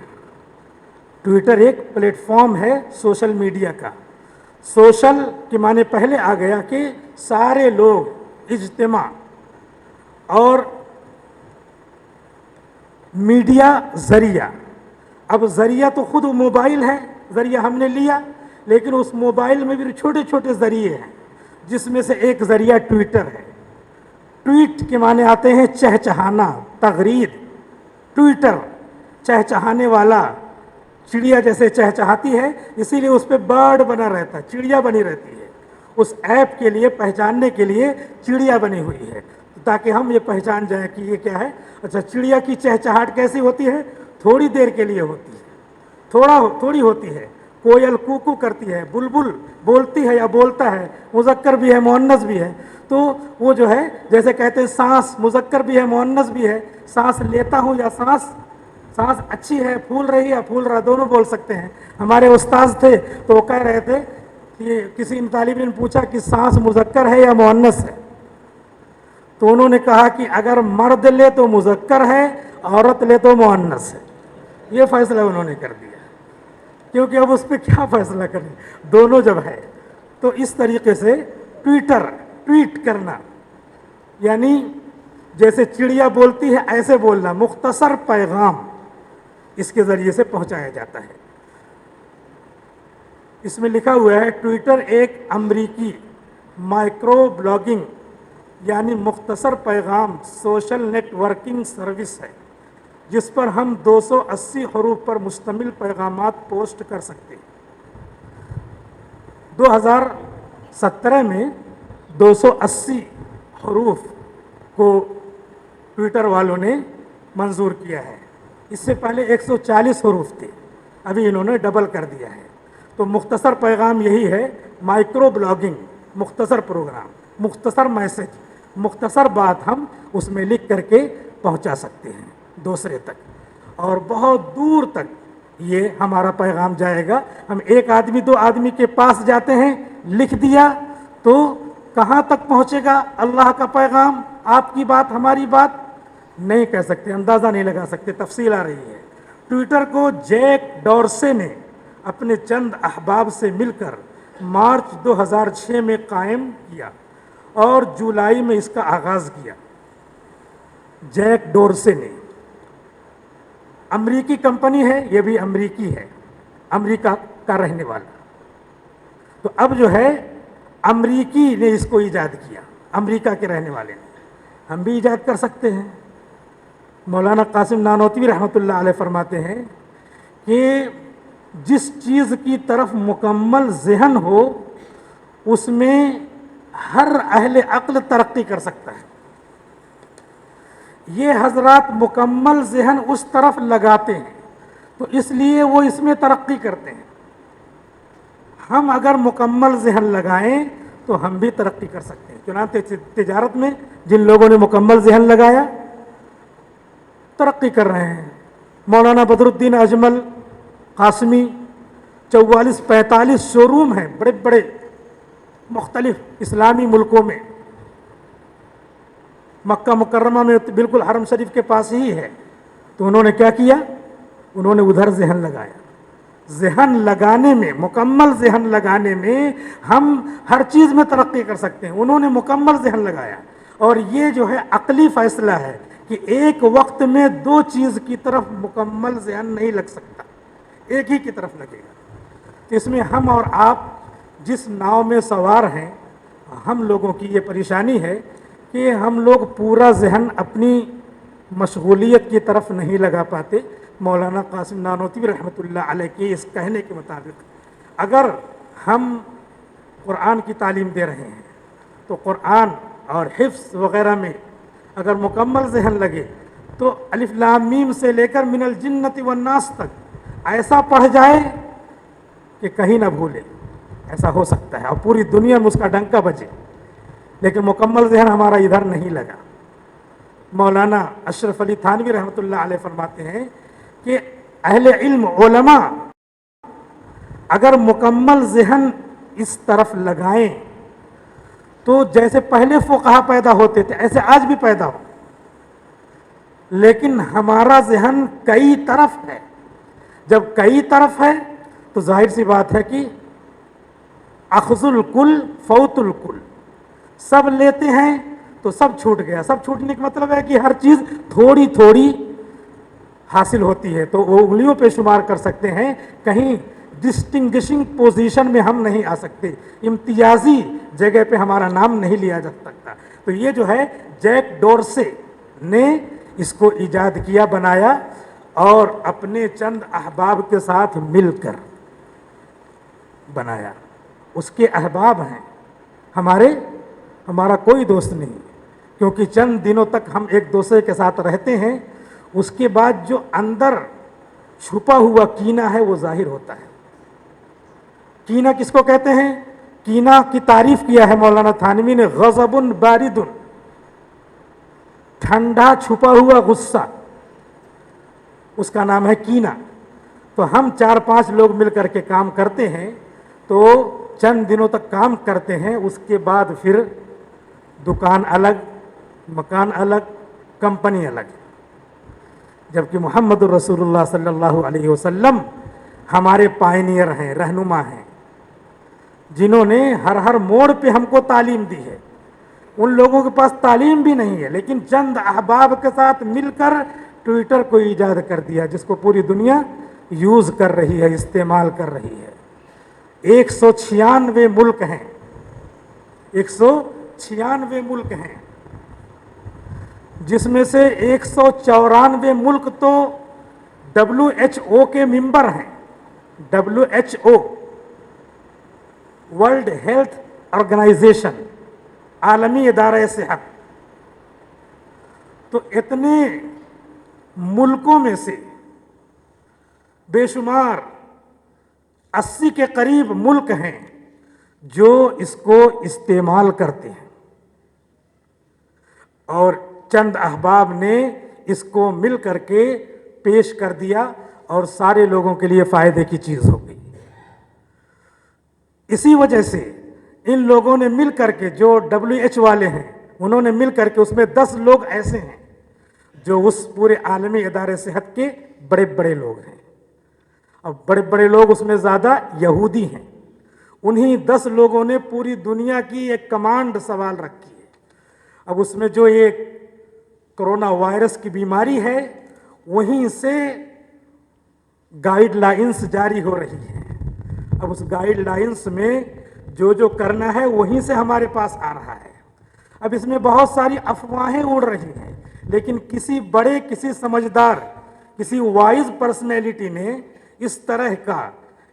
ٹویٹر ایک پلیٹ فارم ہے سوشل میڈیا کا۔ سوشل کے معنی پہلے آ گیا کہ سارے لوگ، اجتماع، اور میڈیا ذریعہ۔ اب ذریعہ تو خود موبائل ہے، ذریعہ ہم نے لیا، لیکن اس موبائل میں بھی چھوٹے چھوٹے ذریعے ہیں، جس میں سے ایک ذریعہ ٹویٹر ہے۔ ٹویٹ کے معنی آتے ہیں چہچہانا، تغرید۔ ٹویٹر چہچہانے والا، چڑیا جیسے چہچہاتی ہے اسی لیے اس پہ برڈ بنا رہتا ہے، چڑیا بنی رہتی ہے۔ اس ایپ کے لیے پہچاننے کے لیے چڑیا بنی ہوئی ہے، تاکہ ہم یہ پہچان جائیں کہ یہ کیا ہے۔ اچھا، چڑیا کی چہچہاٹ کیسی ہوتی ہے؟ تھوڑی دیر کے لیے ہوتی ہے، تھوڑی ہوتی ہے۔ کوئل کوکو کرتی ہے، بلبل بولتی ہے یا بولتا ہے، مذکر بھی ہے مؤنث بھی ہے۔ تو وہ جو ہے جیسے کہتے ہیں سانس مذکر بھی ہے مؤنث بھی ہے، سانس لیتا ہوں یا سانس اچھی ہے، پھول رہی ہے پھول رہا، دونوں بول سکتے ہیں۔ ہمارے استاذ تھے تو وہ کہہ رہے تھے کہ کسی طالب نے پوچھا کہ سانس مذکر ہے یا مؤنث ہے، تو انہوں نے کہا کہ اگر مرد لے تو مذکر ہے، عورت لے تو مؤنث ہے۔ یہ فیصلہ انہوں نے کر دیا، کیونکہ اب اس پہ کیا فیصلہ کریں، دونوں جب ہے۔ تو اس طریقے سے ٹویٹ کرنا یعنی جیسے چڑیا بولتی ہے ایسے بولنا، مختصر پیغام اس کے ذریعے سے پہنچایا جاتا ہے۔ اس میں لکھا ہوا ہے ٹویٹر ایک امریکی مائکرو بلاگنگ یعنی مختصر پیغام سوشل نیٹ ورکنگ سروس ہے، جس پر ہم 280 حروف پر مشتمل پیغامات پوسٹ کر سکتے ہیں۔ 2017 میں 280 حروف کو ٹویٹر والوں نے منظور کیا ہے۔ اس سے پہلے 140 حروف تھے، ابھی انہوں نے ڈبل کر دیا ہے۔ تو مختصر پیغام یہی ہے، مائکرو بلاگنگ، مختصر پروگرام، مختصر میسج، مختصر بات ہم اس میں لکھ کر کے پہنچا سکتے ہیں دوسرے تک، اور بہت دور تک یہ ہمارا پیغام جائے گا۔ ہم ایک آدمی دو آدمی کے پاس جاتے ہیں، لکھ دیا تو کہاں تک پہنچے گا اللہ کا پیغام، آپ کی بات ہماری بات نہیں کہہ سکتے، اندازہ نہیں لگا سکتے، تفصیل آ رہی ہے۔ ٹویٹر کو جیک ڈورسے نے اپنے چند احباب سے مل کر مارچ 2006 میں قائم کیا اور جولائی میں اس کا آغاز کیا۔ جیک ڈورسے نے امریکی کمپنی ہے، یہ بھی امریکی ہے، امریکہ کا رہنے والا. تو اب جو ہے امریکی نے اس کو ایجاد کیا، امریکہ کے رہنے والے نے. ہم بھی ایجاد کر سکتے ہیں. مولانا قاسم نانوتوی رحمۃ اللہ علیہ فرماتے ہیں کہ جس چیز کی طرف مکمل ذہن ہو اس میں ہر اہل عقل ترقی کر سکتا ہے. یہ حضرات مکمل ذہن اس طرف لگاتے ہیں تو اس لیے وہ اس میں ترقی کرتے ہیں. ہم اگر مکمل ذہن لگائیں تو ہم بھی ترقی کر سکتے ہیں. چنانچہ تجارت میں جن لوگوں نے مکمل ذہن لگایا ترقی کر رہے ہیں. مولانا بدر الدین اجمل قاسمی 44-45 شو روم ہیں بڑے بڑے مختلف اسلامی ملکوں میں. مکہ مکرمہ میں بالکل حرم شریف کے پاس ہی ہے. تو انہوں نے کیا کیا؟ انہوں نے ادھر ذہن لگایا. ذہن لگانے میں، مکمل ذہن لگانے میں ہم ہر چیز میں ترقی کر سکتے ہیں. انہوں نے مکمل ذہن لگایا اور یہ جو ہے عقلی فیصلہ ہے کہ ایک وقت میں دو چیز کی طرف مکمل ذہن نہیں لگ سکتا، ایک ہی کی طرف لگے گا. اس میں ہم اور آپ جس ناؤ میں سوار ہیں، ہم لوگوں کی یہ پریشانی ہے کہ ہم لوگ پورا ذہن اپنی مشغولیت کی طرف نہیں لگا پاتے. مولانا قاسم نانوتوی رحمۃ اللہ علیہ کے اس کہنے کے مطابق اگر ہم قرآن کی تعلیم دے رہے ہیں تو قرآن اور حفظ وغیرہ میں اگر مکمل ذہن لگے تو الف لام میم سے لے کر من الجنۃ والناس تک ایسا پڑھ جائے کہ کہیں نہ بھولے. ایسا ہو سکتا ہے اور پوری دنیا میں اس کا ڈنکا بجے. لیکن مکمل ذہن ہمارا ادھر نہیں لگا. مولانا اشرف علی تھانوی رحمۃ اللہ علیہ فرماتے ہیں کہ اہل علم علماء اگر مکمل ذہن اس طرف لگائیں تو جیسے پہلے فقہا پیدا ہوتے تھے ایسے آج بھی پیدا ہو. لیکن ہمارا ذہن کئی طرف ہے. جب کئی طرف ہے تو ظاہر سی بات ہے کہ اخذ الکل فوت الکل، سب لیتے ہیں تو سب چھوٹ گیا. سب چھوٹنے کا مطلب ہے کہ ہر چیز تھوڑی تھوڑی حاصل ہوتی ہے تو وہ انگلیوں پہ شمار کر سکتے ہیں. کہیں ڈسٹنگشنگ پوزیشن میں ہم نہیں آ سکتے، امتیازی جگہ پہ ہمارا نام نہیں لیا جا سکتا. تو یہ جو ہے جیک ڈورسے نے اس کو ایجاد کیا، بنایا اور اپنے چند احباب کے ساتھ مل کر بنایا. اس کے احباب ہیں، ہمارا کوئی دوست نہیں، کیونکہ چند دنوں تک ہم ایک دوسرے کے ساتھ رہتے ہیں. اس کے بعد جو اندر چھپا ہوا کینہ ہے وہ ظاہر ہوتا ہے. کینہ کس کو کہتے ہیں؟ کینہ کی تعریف کیا ہے مولانا تھانوی نے، غضب بارد، ٹھنڈا چھپا ہوا غصہ، اس کا نام ہے کینہ. تو ہم 4-5 لوگ مل کر کے کام کرتے ہیں تو چند دنوں تک کام کرتے ہیں، اس کے بعد پھر دکان الگ، مکان الگ، کمپنی الگ. جبکہ محمد الرسول اللہ صلی اللہ علیہ وسلم ہمارے پائنیئر ہیں، رہنما ہیں، جنہوں نے ہر موڑ پہ ہم کو تعلیم دی ہے. ان لوگوں کے پاس تعلیم بھی نہیں ہے لیکن چند احباب کے ساتھ مل کر ٹویٹر کو ایجاد کر دیا جس کو پوری دنیا یوز کر رہی ہے، استعمال کر رہی ہے. 196 ملک ہیں، 196 ملک ہیں، جس میں سے 194 ملک تو WHO کے ممبر ہیں. WHO ورلڈ ہیلتھ آرگنائزیشن، عالمی ادارہ صحت. تو اتنے ملکوں میں سے بے شمار 80 کے قریب ملک ہیں جو اس کو استعمال کرتے ہیں اور چند احباب نے اس کو مل کر کے پیش کر دیا اور سارے لوگوں کے لیے فائدے کی چیز ہو گئی. اسی وجہ سے ان لوگوں نے مل کر کے، جو WHO والے ہیں انہوں نے مل کر کے، اس میں 10 لوگ ایسے ہیں جو اس پورے عالمی ادارے صحت کے بڑے بڑے لوگ ہیں. اور بڑے بڑے لوگ اس میں زیادہ یہودی ہیں. انہی 10 لوگوں نے پوری دنیا کی ایک کمانڈ سوال رکھی ہے. اب اس میں جو یہ کرونا وائرس کی بیماری ہے وہیں سے گائیڈ لائنس جاری ہو رہی ہیں. اب اس گائیڈ لائنس میں جو کرنا ہے وہیں سے ہمارے پاس آ رہا ہے. اب اس میں بہت ساری افواہیں اڑ رہی ہیں، لیکن کسی بڑے، کسی سمجھدار، کسی وائز پرسنالٹی نے اس طرح کا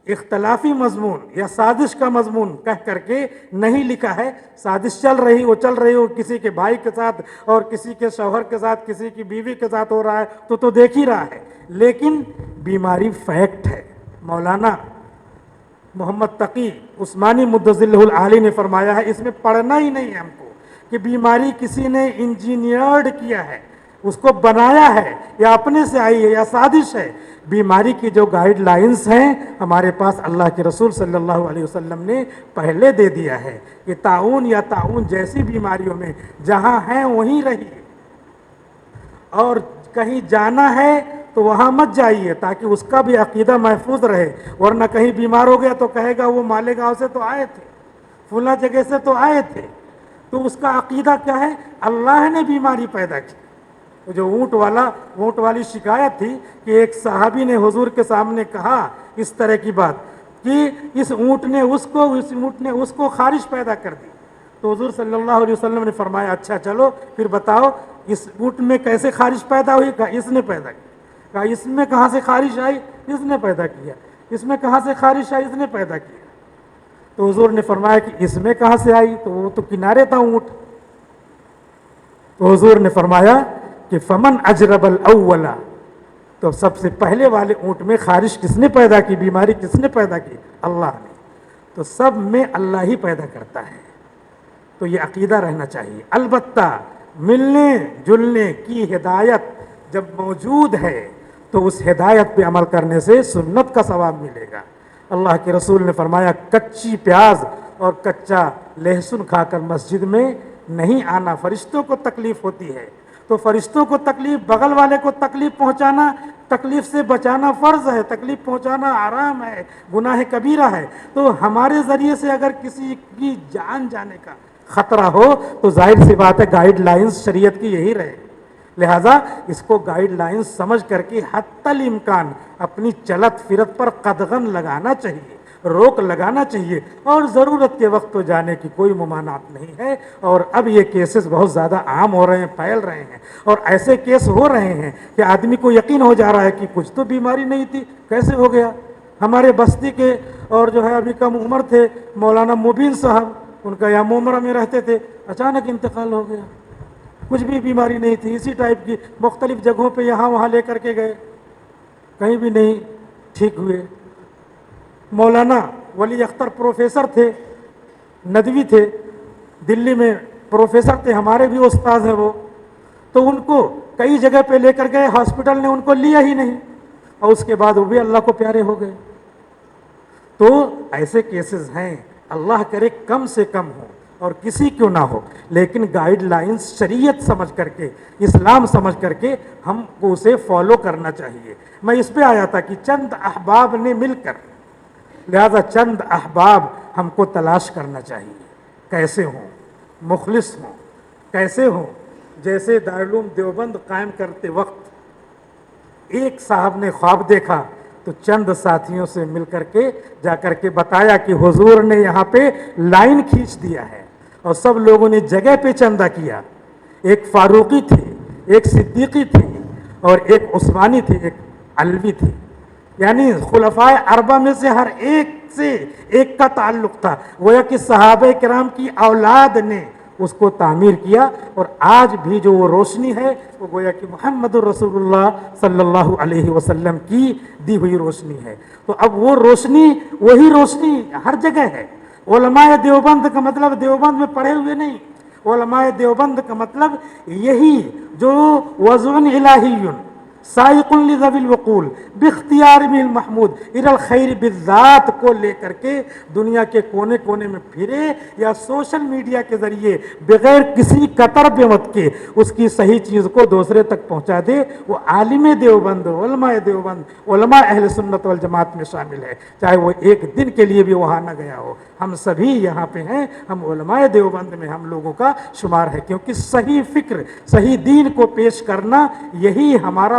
اختلافی مضمون یا سازش کا مضمون کہہ کر کے نہیں لکھا ہے. سازش چل رہی ہو کسی کے بھائی کے ساتھ اور کسی کے شوہر کے ساتھ، کسی کی بیوی کے ساتھ ہو رہا ہے تو دیکھ ہی رہا ہے، لیکن بیماری فیکٹ ہے. مولانا محمد تقی عثمانی مدظلہ العالی نے فرمایا ہے، اس میں پڑھنا ہی نہیں ہے ہم کو کہ بیماری کسی نے انجینئرڈ کیا ہے، اس کو بنایا ہے، یا اپنے سے آئی ہے یا سازش ہے. بیماری کی جو گائیڈ لائنز ہیں ہمارے پاس اللہ کے رسول صلی اللہ علیہ وسلم نے پہلے دے دیا ہے کہ طاعون یا طاعون جیسی بیماریوں میں جہاں ہیں وہیں رہیے، اور کہیں جانا ہے تو وہاں مت جائیے تاکہ اس کا بھی عقیدہ محفوظ رہے، ورنہ کہیں بیمار ہو گیا تو کہے گا وہ مالیگاؤں سے تو آئے تھے، فلاں جگہ سے تو آئے تھے. تو اس کا عقیدہ کیا ہے؟ اللہ نے بیماری پیدا کی. جو اونٹ والی شکایت تھی کہ ایک صحابی نے حضور کے سامنے کہا اس طرح کی بات کہ اس اونٹ نے اس کو خارش پیدا کر دی. تو حضور صلی اللہ علیہ وسلم نے فرمایا اچھا چلو پھر بتاؤ اس اونٹ میں کیسے خارش پیدا ہوئی؟ کہا اس نے پیدا کی. کہا اس میں کہاں سے خارش آئی؟ اس نے پیدا کیا. اس میں کہاں سے خارش آئی؟ اس نے پیدا کیا. تو حضور نے فرمایا کہ اس میں کہاں سے آئی؟ تو وہ تو کنارے تھا اونٹ. تو حضور نے فرمایا کہ فمن اجرب الاولا، تو سب سے پہلے والے اونٹ میں خارش کس نے پیدا کی، بیماری کس نے پیدا کی؟ اللہ نے. تو سب میں اللہ ہی پیدا کرتا ہے. تو یہ عقیدہ رہنا چاہیے. البتہ ملنے جلنے کی ہدایت جب موجود ہے تو اس ہدایت پہ عمل کرنے سے سنت کا ثواب ملے گا. اللہ کے رسول نے فرمایا کچی پیاز اور کچا لہسن کھا کر مسجد میں نہیں آنا، فرشتوں کو تکلیف ہوتی ہے. تو فرشتوں کو تکلیف، بغل والے کو تکلیف پہنچانا، تکلیف سے بچانا فرض ہے، تکلیف پہنچانا حرام ہے، گناہ کبیرہ ہے. تو ہمارے ذریعے سے اگر کسی کی جان جانے کا خطرہ ہو تو ظاہر سی بات ہے گائیڈ لائنز شریعت کی یہی رہے. لہٰذا اس کو گائیڈ لائنز سمجھ کر کے حتی الامکان اپنی چلت فرت پر قدغن لگانا چاہیے، روک لگانا چاہیے، اور ضرورت کے وقت تو جانے کی کوئی ممانعت نہیں ہے. اور اب یہ کیسز بہت زیادہ عام ہو رہے ہیں، پھیل رہے ہیں، اور ایسے کیس ہو رہے ہیں کہ آدمی کو یقین ہو جا رہا ہے کہ کچھ تو بیماری نہیں تھی، کیسے ہو گیا. ہمارے بستی کے اور جو ہے ابھی کم عمر تھے مولانا مبین صاحب، ان کا یہاں مومرہ میں رہتے تھے، اچانک انتقال ہو گیا. کچھ بھی بیماری نہیں تھی، اسی ٹائپ کی مختلف جگہوں پہ یہاں وہاں لے کر کے گئے، کہیں بھی نہیں ٹھیک ہوئے. مولانا ولی اختر پروفیسر تھے، ندوی تھے، دلی میں پروفیسر تھے، ہمارے بھی استاد ہیں وہ. تو ان کو کئی جگہ پہ لے کر گئے، ہاسپٹل نے ان کو لیا ہی نہیں، اور اس کے بعد وہ بھی اللہ کو پیارے ہو گئے. تو ایسے کیسز ہیں، اللہ کرے کم سے کم ہو اور کسی کیوں نہ ہو، لیکن گائیڈ لائنز شریعت سمجھ کر کے، اسلام سمجھ کر کے ہم کو اسے فالو کرنا چاہیے. میں اس پہ آیا تھا کہ چند احباب نے مل کر، لہذا چند احباب ہم کو تلاش کرنا چاہیے. کیسے ہوں؟ مخلص ہوں. کیسے ہوں؟ جیسے دارالعلوم دیوبند قائم کرتے وقت ایک صاحب نے خواب دیکھا تو چند ساتھیوں سے مل کر کے جا کر کے بتایا کہ حضور نے یہاں پہ لائن کھینچ دیا ہے، اور سب لوگوں نے جگہ پہ چندہ کیا. ایک فاروقی تھے، ایک صدیقی تھی، اور ایک عثمانی تھی، ایک علوی تھی. یعنی خلفائے اربعہ میں سے ہر ایک سے ایک کا تعلق تھا. گویا کہ صحابہ کرام کی اولاد نے اس کو تعمیر کیا، اور آج بھی جو وہ روشنی ہے وہ گویا کہ محمد الرسول اللہ صلی اللہ علیہ وسلم کی دی ہوئی روشنی ہے. تو اب وہ روشنی، وہی روشنی ہر جگہ ہے. علماء دیوبند کا مطلب دیوبند میں پڑھے ہوئے نہیں، علماء دیوبند کا مطلب یہی جو وضع الہی سائق لذوی العقول باختیار المحمود الى الخیر بالذات کو لے کر کے دنیا کے کونے کونے میں پھرے، یا سوشل میڈیا کے ذریعے بغیر کسی قطر بمت کے اس کی صحیح چیز کو دوسرے تک پہنچا دے، وہ عالم دیوبند، علماء دیوبند، علماء اہل سنت والجماعت میں شامل ہے، چاہے وہ ایک دن کے لیے بھی وہاں نہ گیا ہو. ہم سبھی یہاں پہ ہیں، ہم علماء دیوبند میں ہم لوگوں کا شمار ہے، کیونکہ صحیح فکر، صحیح دین کو پیش کرنا یہی ہمارا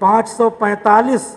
545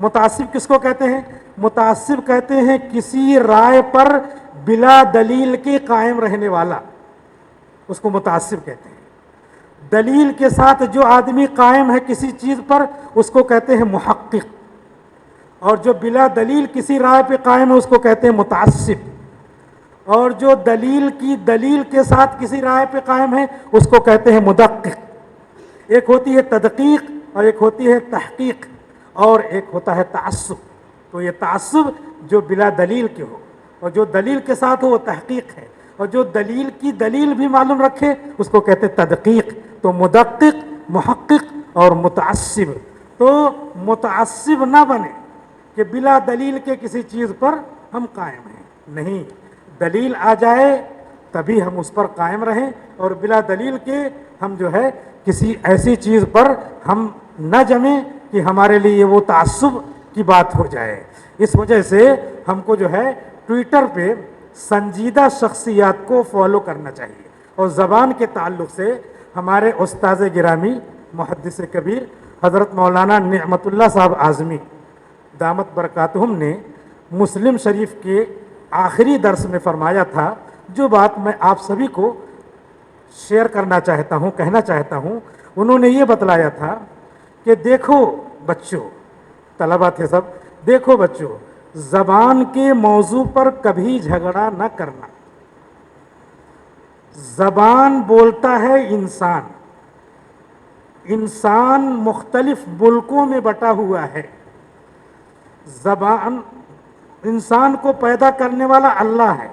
متعصب کس کو کہتے ہیں؟ متعصب کہتے ہیں کسی رائے پر بلا دلیل کے قائم رہنے والا، اس کو متعصب کہتے ہیں۔ دلیل کے ساتھ جو آدمی قائم ہے کسی چیز پر اس کو کہتے ہیں محقق، اور جو بلا دلیل کسی رائے پہ قائم ہے اس کو کہتے ہیں متعصب، اور جو دلیل کے ساتھ کسی رائے پہ قائم ہے اس کو کہتے ہیں مدقق۔ ایک ہوتی ہے تدقیق اور ایک ہوتی ہے تحقیق اور ایک ہوتا ہے تعصب۔ تو یہ تعصب جو بلا دلیل کے ہو، اور جو دلیل کے ساتھ ہو وہ تحقیق ہے، اور جو دلیل کی دلیل بھی معلوم رکھے اس کو کہتے ہیں تدقیق۔ تو مدقق، محقق اور متعصب۔ تو متعصب نہ بنے کہ بلا دلیل کے کسی چیز پر ہم قائم ہیں، نہیں، دلیل آ جائے تبھی ہم اس پر قائم رہیں، اور بلا دلیل کے ہم جو ہے کسی ایسی چیز پر ہم نہ جمیں کہ ہمارے لیے وہ تعصب کی بات ہو جائے۔ اس وجہ سے ہم کو جو ہے ٹویٹر پہ سنجیدہ شخصیات کو فالو کرنا چاہیے۔ اور زبان کے تعلق سے ہمارے استاذ گرامی محدث کبیر حضرت مولانا نعمت اللہ صاحب اعظمی دامت برکاتہم نے مسلم شریف کے آخری درس میں فرمایا تھا، جو بات میں آپ سبھی کو شیئر کرنا چاہتا ہوں، کہنا چاہتا ہوں۔ انہوں نے یہ بتلایا تھا کہ دیکھو بچوں، طلبہ تھے سب، دیکھو بچوں، زبان کے موضوع پر کبھی جھگڑا نہ کرنا۔ زبان بولتا ہے انسان، انسان مختلف ملکوں میں بٹا ہوا ہے، زبان انسان کو پیدا کرنے والا اللہ ہے،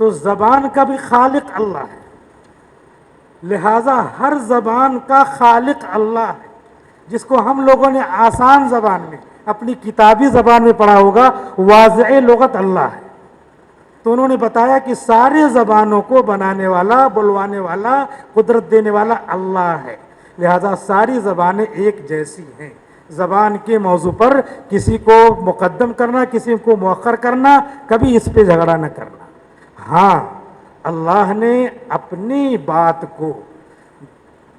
تو زبان کا بھی خالق اللہ ہے، لہذا ہر زبان کا خالق اللہ ہے۔ جس کو ہم لوگوں نے آسان زبان میں اپنی کتابی زبان میں پڑھا ہوگا واضح لغت اللہ ہے، تو انہوں نے بتایا کہ سارے زبانوں کو بنانے والا، بلوانے والا، قدرت دینے والا اللہ ہے، لہذا ساری زبانیں ایک جیسی ہیں۔ زبان کے موضوع پر کسی کو مقدم کرنا، کسی کو مؤخر کرنا، کبھی اس پہ جھگڑا نہ کرنا۔ ہاں، اللہ نے اپنی بات کو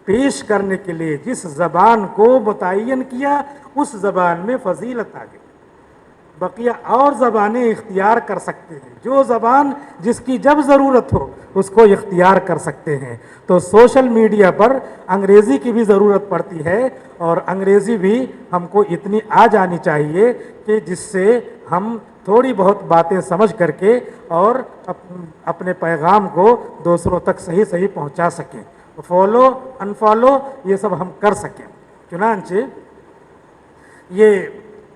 پیش کرنے کے لیے جس زبان کو متعین کیا اس زبان میں فضیلت آ گئی۔ بقیہ اور زبانیں اختیار کر سکتے ہیں، جو زبان جس کی جب ضرورت ہو اس کو اختیار کر سکتے ہیں۔ تو سوشل میڈیا پر انگریزی کی بھی ضرورت پڑتی ہے، اور انگریزی بھی ہم کو اتنی آ جانی چاہیے کہ جس سے ہم تھوڑی بہت باتیں سمجھ کر کے اور اپنے پیغام کو دوسروں تک صحیح صحیح پہنچا سکیں، فالو انفالو یہ سب ہم کر سکیں۔ چنانچہ یہ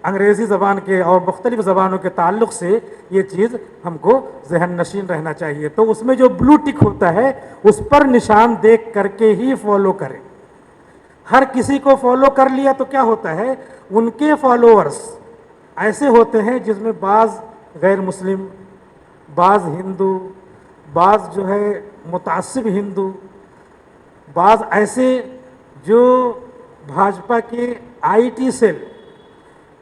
انگریزی زبان کے اور مختلف زبانوں کے تعلق سے یہ چیز ہم کو ذہن نشین رہنا چاہیے۔ تو اس میں جو بلو ٹک ہوتا ہے اس پر نشان دیکھ کر کے ہی فالو کریں۔ ہر کسی کو فالو کر لیا تو کیا ہوتا ہے، ان کے فالوورز ایسے ہوتے ہیں جس میں بعض غیر مسلم، بعض ہندو، بعض جو ہے متعصب ہندو، بعض ایسے جو بھاجپا کے آئی ٹی سیل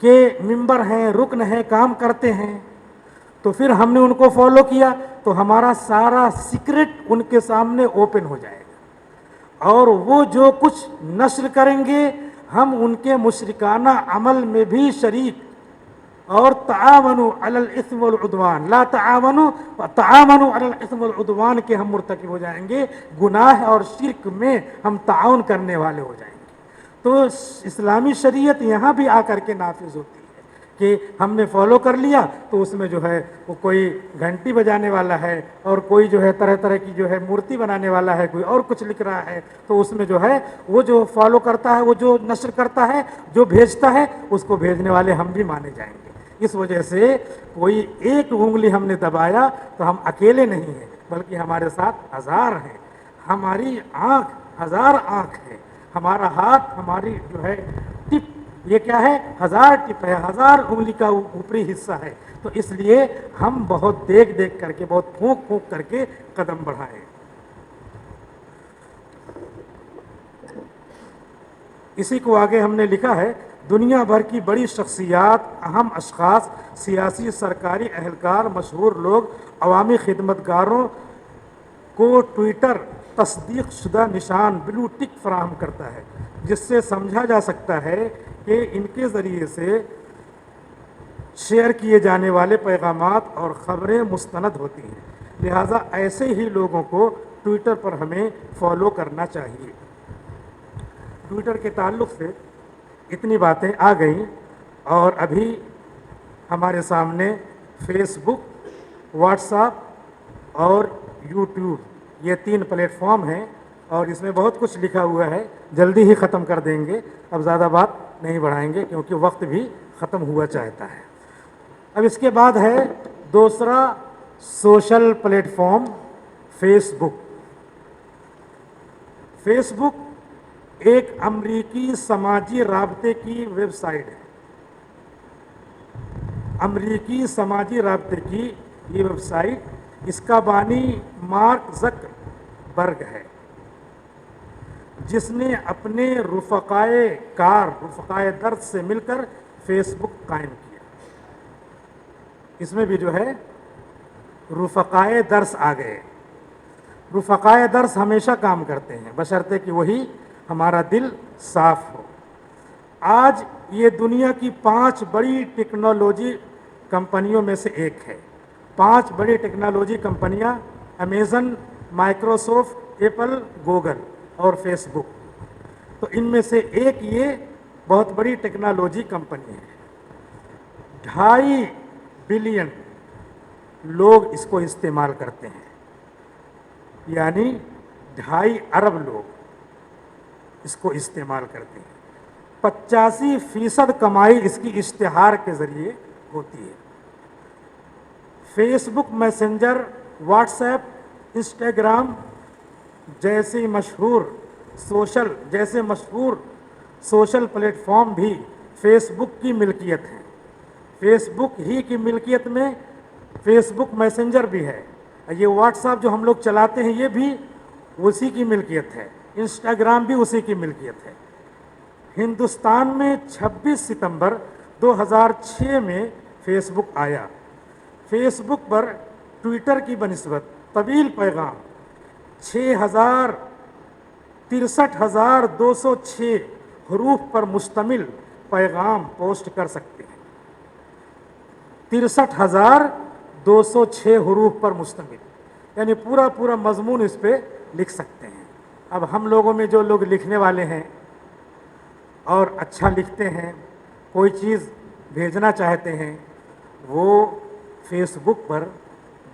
کے ممبر ہیں، رکن ہیں، کام کرتے ہیں۔ تو پھر ہم نے ان کو فالو کیا تو ہمارا سارا سیکرٹ ان کے سامنے اوپن ہو جائے گا، اور وہ جو کچھ نشر کریں گے ہم ان کے مشرکانہ عمل میں بھی شریک، اور تعاونوا علی الاثم والعدوان، لا تعاونوا تعاونوا علی الاثم والعدوان کے ہم مرتکب ہو جائیں گے، گناہ اور شرک میں ہم تعاون کرنے والے ہو جائیں گے۔ تو اسلامی شریعت یہاں بھی آ کر کے نافذ ہوتی ہے کہ ہم نے فالو کر لیا تو اس میں جو ہے وہ کوئی گھنٹی بجانے والا ہے، اور کوئی جو ہے طرح طرح کی جو ہے مورتی بنانے والا ہے، کوئی اور کچھ لکھ رہا ہے، تو اس میں جو ہے وہ جو فالو کرتا ہے، وہ جو نشر کرتا ہے، جو بھیجتا ہے، اس کو بھیجنے والے ہم بھی مانے جائیں گے۔ اس وجہ سے کوئی ایک انگلی ہم نے دبایا تو ہم اکیلے نہیں ہیں، بلکہ ہمارے ساتھ ہزار ہیں، ہماری آنکھ ہزار آنکھ ہے، ہمارا ہاتھ، ہماری جو ہے ٹپ، یہ کیا ہے، ہزار ٹپ ہے، ہزار انگلی کا اوپری حصہ ہے۔ تو اس لیے ہم بہت دیکھ دیکھ کر کے، بہت پھونک پھونک کر کے قدم بڑھائیں۔ اسی کو آگے ہم نے لکھا ہے، دنیا بھر کی بڑی شخصیات، اہم اشخاص، سیاسی، سرکاری اہلکار، مشہور لوگ، عوامی خدمتگاروں کو ٹویٹر تصدیق شدہ نشان بلو ٹک فراہم کرتا ہے، جس سے سمجھا جا سکتا ہے کہ ان کے ذریعے سے شیئر کیے جانے والے پیغامات اور خبریں مستند ہوتی ہیں، لہٰذا ایسے ہی لوگوں کو ٹویٹر پر ہمیں فالو کرنا چاہیے۔ ٹویٹر کے تعلق سے اتنی باتیں آ گئیں، اور ابھی ہمارے سامنے فیس بک، واٹس ایپ اور یوٹیوب یہ 3 پلیٹ فارم ہیں، اور اس میں بہت کچھ لکھا ہوا ہے، جلدی ہی ختم کر دیں گے، اب زیادہ بات نہیں بڑھائیں گے کیونکہ وقت بھی ختم ہوا چاہتا ہے۔ اب اس کے بعد ہے دوسرا سوشل پلیٹ فارم، فیس بک۔ فیس بک ایک امریکی سماجی رابطے کی ویب سائٹ ہے۔ امریکی سماجی رابطے کی یہ ویب سائٹ، اس کا بانی مارک زک برگ ہے، جس نے اپنے رفقائے کار، رفقائے درس سے مل کر فیس بک قائم کیا۔ اس میں بھی جو ہے رفقائے درس آ گئے۔ رفقائے درس ہمیشہ کام کرتے ہیں، بشرطے کہ وہی ہمارا دل صاف ہو۔ آج یہ دنیا کی 5 بڑی ٹیکنالوجی کمپنیوں میں سے ایک ہے۔ 5 بڑی ٹیکنالوجی کمپنیاں، امیزن، مائکروسافٹ، ایپل، گوگل اور فیس بک۔ تو ان میں سے ایک یہ بہت بڑی ٹیکنالوجی کمپنی ہے۔ 2.5 بلین لوگ اس کو استعمال کرتے ہیں، یعنی 2.5 ارب لوگ اس کو استعمال کرتے ہیں۔ 85% کمائی اس کی اشتہار کے ذریعے ہوتی ہے۔ فیس بک، میسنجر، واٹس ایپ، انسٹاگرام جیسے مشہور سوشل پلیٹ فارم بھی فیس بک کی ملکیت ہیں۔ فیس بک ہی کی ملکیت میں فیس بک میسنجر بھی ہے، یہ واٹس ایپ جو ہم لوگ چلاتے ہیں یہ بھی اسی کی ملکیت ہے، انسٹاگرام بھی اسی کی ملکیت ہے۔ ہندوستان میں 26 ستمبر 2006 میں فیس بک آیا۔ فیس بک پر ٹویٹر کی بنسبت طویل پیغام 63,206 حروف پر مشتمل پیغام پوسٹ کر سکتے ہیں۔ 63,206 حروف پر مشتمل، یعنی پورا مضمون اس پہ لکھ سکتے ہیں۔ اب ہم لوگوں میں جو لوگ لکھنے والے ہیں اور اچھا لکھتے ہیں، کوئی چیز بھیجنا چاہتے ہیں، وہ فیس بک پر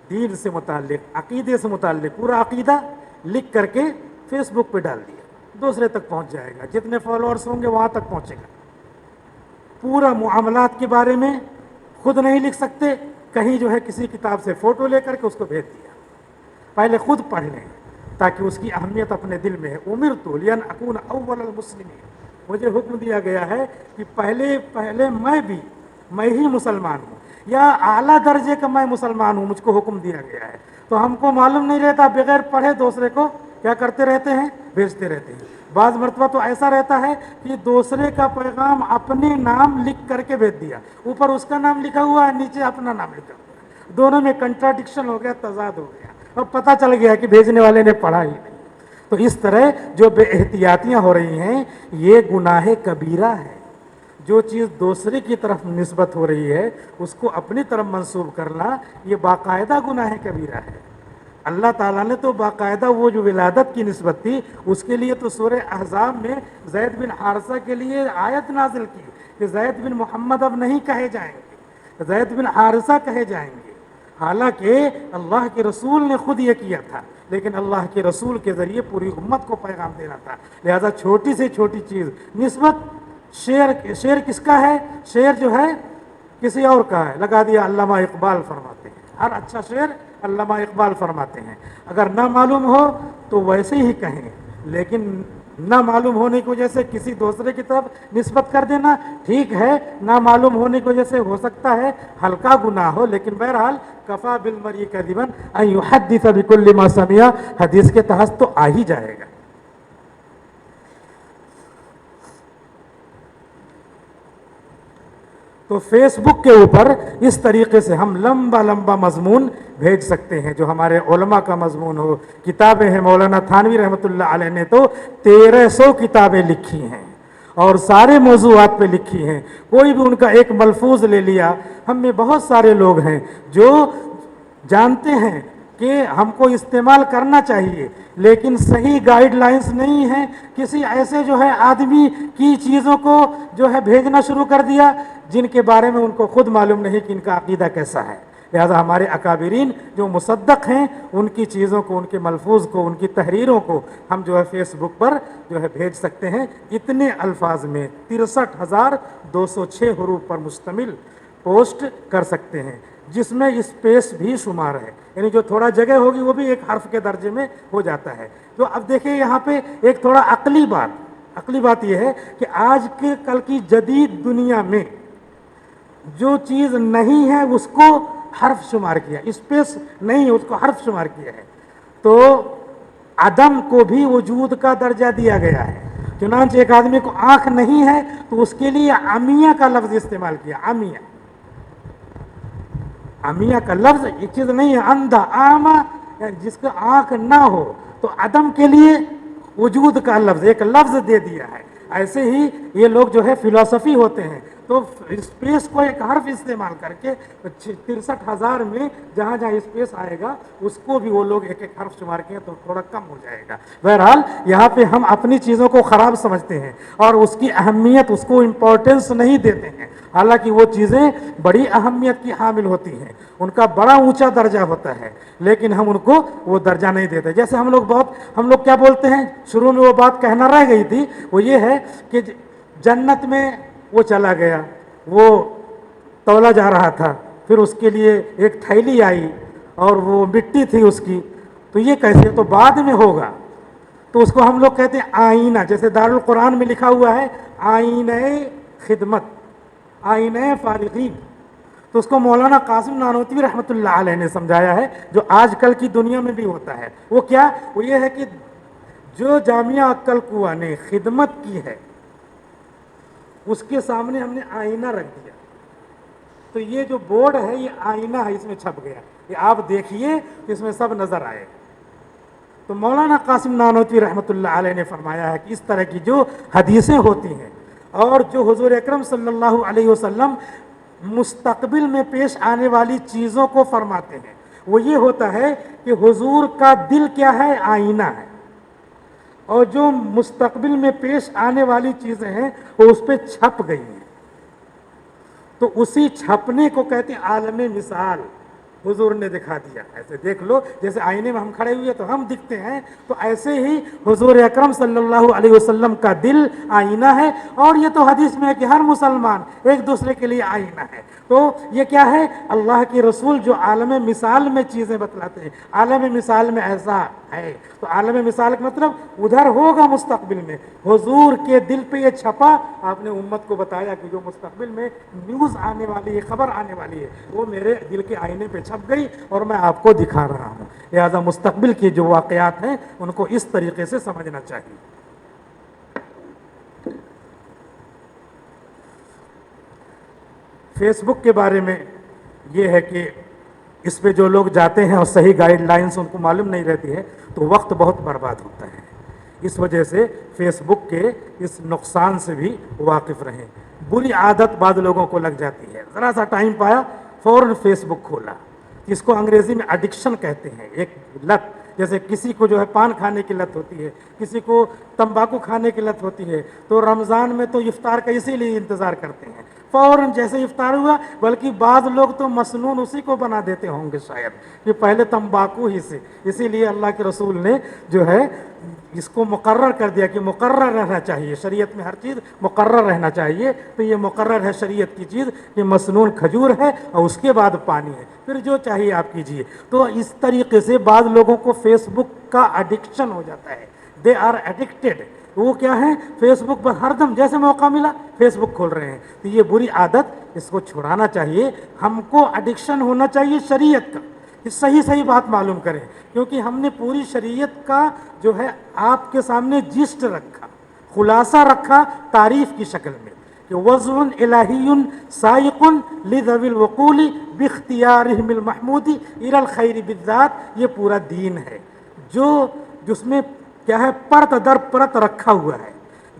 دین سے متعلق، عقیدے سے متعلق پورا عقیدہ لکھ کر کے فیس بک پہ ڈال دیا، دوسرے تک پہنچ جائے گا، جتنے فالوورز ہوں گے وہاں تک پہنچے گا۔ پورا معاملات کے بارے میں خود نہیں لکھ سکتے، کہیں جو ہے کسی کتاب سے فوٹو لے کر کے اس کو بھیج دیا۔ پہلے خود پڑھ لیں تاکہ اس کی اہمیت اپنے دل میں ہے۔ امرت لان اکون اول المسلمین، مجھے حکم دیا گیا ہے کہ پہلے میں ہی مسلمان ہوں، یا اعلیٰ درجے کا میں مسلمان ہوں، مجھ کو حکم دیا گیا ہے۔ تو ہم کو معلوم نہیں رہتا، بغیر پڑھے دوسرے کو کیا کرتے رہتے ہیں، بھیجتے رہتے ہیں۔ بعض مرتبہ تو ایسا رہتا ہے کہ دوسرے کا پیغام اپنے نام لکھ کر کے بھیج دیا، اوپر اس کا نام لکھا ہوا ہے، نیچے اپنا نام لکھا ہوا ہے، دونوں میں کنٹراڈکشن ہو گیا، تضاد ہو گیا، اور پتہ چل گیا کہ بھیجنے والے نے پڑھا ہی نہیں۔ تو اس طرح جو بے احتیاطیاں ہو رہی ہیں یہ گناہ کبیرہ ہے۔ جو چیز دوسرے کی طرف نسبت ہو رہی ہے اس کو اپنی طرف منسوب کرنا یہ باقاعدہ گناہ کبیرہ ہے۔ اللہ تعالیٰ نے تو باقاعدہ وہ جو ولادت کی نسبت تھی اس کے لیے تو سورہ احزاب میں زید بن حارثہ کے لیے آیت نازل کی کہ زید بن محمد اب نہیں کہے جائیں گے، زید بن حارثہ کہے جائیں گے، حالانکہ اللہ کے رسول نے خود یہ کیا تھا، لیکن اللہ کے رسول کے ذریعے پوری امت کو پیغام دینا تھا، لہذا چھوٹی سے چھوٹی چیز نسبت شعر کس کا ہے، شعر جو ہے کسی اور کا ہے، لگا دیا علامہ اقبال فرماتے ہیں، ہر اچھا شعر علامہ اقبال فرماتے ہیں۔ اگر نہ معلوم ہو تو ویسے ہی کہیں، لیکن نہ معلوم ہونے کی وجہ سے کسی دوسرے کی طرف نسبت کر دینا ٹھیک ہے، نہ معلوم ہونے کی وجہ سے ہو سکتا ہے ہلکا گناہ ہو، لیکن بہرحال کفا بالمرء کذبا ان یحدث بکل ما سمع، حدیث کے تحت تو آ ہی جائے گا۔ تو فیس بک کے اوپر اس طریقے سے ہم لمبا مضمون بھیج سکتے ہیں، جو ہمارے علماء کا مضمون ہو۔ کتابیں ہیں، مولانا تھانوی رحمۃ اللہ علیہ نے تو 1300 کتابیں لکھی ہیں، اور سارے موضوعات پہ لکھی ہیں. کوئی بھی ان کا ایک ملفوظ لے لیا. ہم میں بہت سارے لوگ ہیں جو جانتے ہیں کہ ہم کو استعمال کرنا چاہیے لیکن صحیح گائیڈ لائنز نہیں ہیں. کسی ایسے جو ہے آدمی کی چیزوں کو جو ہے بھیجنا شروع کر دیا جن کے بارے میں ان کو خود معلوم نہیں کہ ان کا عقیدہ کیسا ہے. لہذا ہمارے اکابرین جو مصدق ہیں ان کی چیزوں کو، ان کے ملفوظ کو، ان کی تحریروں کو ہم جو ہے فیس بک پر جو ہے بھیج سکتے ہیں. اتنے الفاظ میں 63,206 حروف پر مشتمل پوسٹ کر سکتے ہیں جس میں اسپیس بھی شمار ہے، یعنی جو تھوڑا جگہ ہوگی وہ بھی ایک حرف کے درجے میں ہو جاتا ہے. تو اب دیکھیں یہاں پہ ایک تھوڑا عقلی بات یہ ہے کہ آج کے کل کی جدید دنیا میں جو چیز نہیں ہے اس کو حرف شمار کیا، اسپیس نہیں ہے اس کو حرف شمار کیا ہے. تو عدم کو بھی وجود کا درجہ دیا گیا ہے. چنانچہ ایک آدمی کو آنکھ نہیں ہے تو اس کے لیے عمیہ کا لفظ استعمال کیا. عمیہ کا لفظ ایک چیز نہیں ہے، اندھا آما جس کا آنکھ نہ ہو تو عدم کے لیے وجود کا لفظ ایک لفظ دے دیا ہے. ایسے ہی یہ لوگ جو ہے فلسفی ہوتے ہیں تو اسپیس کو ایک حرف استعمال کر کے 63,000 میں جہاں جہاں اسپیس آئے گا اس کو بھی وہ لوگ ایک ایک حرف شمار کیا تو تھوڑا کم ہو جائے گا. بہرحال یہاں پہ ہم اپنی چیزوں کو خراب سمجھتے ہیں اور اس کی اہمیت، اس کو امپورٹنس نہیں دیتے ہیں، حالانکہ وہ چیزیں بڑی اہمیت کی حامل ہوتی ہیں، ان کا بڑا اونچا درجہ ہوتا ہے لیکن ہم ان کو وہ درجہ نہیں دیتے. جیسے ہم لوگ کیا بولتے ہیں، شروع میں وہ بات کہنا رہ گئی تھی، وہ یہ ہے کہ جنت میں وہ چلا گیا، وہ تولا جا رہا تھا، پھر اس کے لیے ایک تھیلی آئی اور وہ مٹی تھی اس کی، تو یہ کیسے تو بعد میں ہوگا. تو اس کو ہم لوگ کہتے ہیں آئینہ. جیسے دارالقرآن میں لکھا ہوا ہے آئینہ خدمت، آئینہ فارغین، تو اس کو مولانا قاسم نانوتوی رحمۃ اللہ علیہ نے سمجھایا ہے جو آج کل کی دنیا میں بھی ہوتا ہے. وہ کیا؟ وہ یہ ہے کہ جو جامعہ عقل کنواں نے خدمت کی ہے اس کے سامنے ہم نے آئینہ رکھ دیا، تو یہ جو بورڈ ہے یہ آئینہ ہے، اس میں چھپ گیا، یہ آپ دیکھیے اس میں سب نظر آئے. تو مولانا قاسم نانوتوی رحمۃ اللہ علیہ نے فرمایا ہے کہ اس طرح کی جو حدیثیں ہوتی ہیں اور جو حضور اکرم صلی اللہ علیہ وسلم مستقبل میں پیش آنے والی چیزوں کو فرماتے ہیں وہ یہ ہوتا ہے کہ حضور کا دل کیا ہے؟ آئینہ ہے، اور جو مستقبل میں پیش آنے والی چیزیں ہیں وہ اس پہ چھپ گئی ہیں. تو اسی چھپنے کو کہتے ہیں عالم مثال. حضور نے دکھا دیا، ایسے دیکھ لو جیسے آئینے میں ہم کھڑے ہوئے تو ہم دکھتے ہیں، تو ایسے ہی حضور اکرم صلی اللہ علیہ وسلم کا دل آئینہ ہے. اور یہ تو حدیث میں ہے کہ ہر مسلمان ایک دوسرے کے لیے آئینہ ہے. تو یہ کیا ہے؟ اللہ کے رسول جو عالم مثال میں چیزیں بتلاتے ہیں، عالم مثال میں ایسا ہے، تو عالم مثال کا مطلب ادھر ہوگا مستقبل میں. حضور کے دل پہ یہ چھپا، آپ نے امت کو بتایا کہ جو مستقبل میں نیوز آنے والی ہے، خبر آنے والی ہے، وہ میرے دل کے آئینے پہ چھپ گئی اور میں آپ کو دکھا رہا ہوں. لہذا مستقبل کے جو واقعات ہیں ان کو اس طریقے سے سمجھنا چاہیے. فیس بک کے بارے میں یہ ہے کہ اس پہ جو لوگ جاتے ہیں اور صحیح گائیڈ لائنس ان کو معلوم نہیں رہتی ہے تو وقت بہت برباد ہوتا ہے. اس وجہ سے فیس بک کے اس نقصان سے بھی واقف رہیں. بری عادت بعض لوگوں کو لگ جاتی ہے، ذرا سا ٹائم پایا فوراً فیس بک کھولا، اس کو انگریزی میں ایڈکشن کہتے ہیں، ایک لت. جیسے کسی کو جو ہے پان کھانے کی لت ہوتی ہے، کسی کو تمباکو کھانے کی لت ہوتی ہے، تو رمضان میں تو افطار کا اسی لیے انتظار کرتے ہیں، فوراً جیسے افطار ہوا. بلکہ بعض لوگ تو مسنون اسی کو بنا دیتے ہوں گے شاید کہ پہلے تمباکو ہی سے. اسی لیے اللہ کے رسول نے جو ہے اس کو مقرر کر دیا کہ مقرر رہنا چاہیے، شریعت میں ہر چیز مقرر رہنا چاہیے. تو یہ مقرر ہے شریعت کی چیز کہ مسنون کھجور ہے اور اس کے بعد پانی ہے، پھر جو چاہیے آپ کیجئے. تو اس طریقے سے بعض لوگوں کو فیس بک کا ایڈکشن ہو جاتا ہے، دے آر ایڈکٹیڈ. وہ کیا ہے؟ فیس بک پر ہر دم جیسے موقع ملا فیس بک کھول رہے ہیں. تو یہ بری عادت، اس کو چھڑانا چاہیے. ہم کو ایڈکشن ہونا چاہیے شریعت کا، صحیح بات معلوم کریں، کیونکہ ہم نے پوری شریعت کا جو ہے آپ کے سامنے جسٹ رکھا، خلاصہ رکھا تعریف کی شکل میں کہ وضع الہی سائق لذوی العقول باختیارہم المحمود الی الخیر بالذات. یہ پورا دین ہے جو جس میں کیا ہے؟ پرت در پرت رکھا ہوا ہے.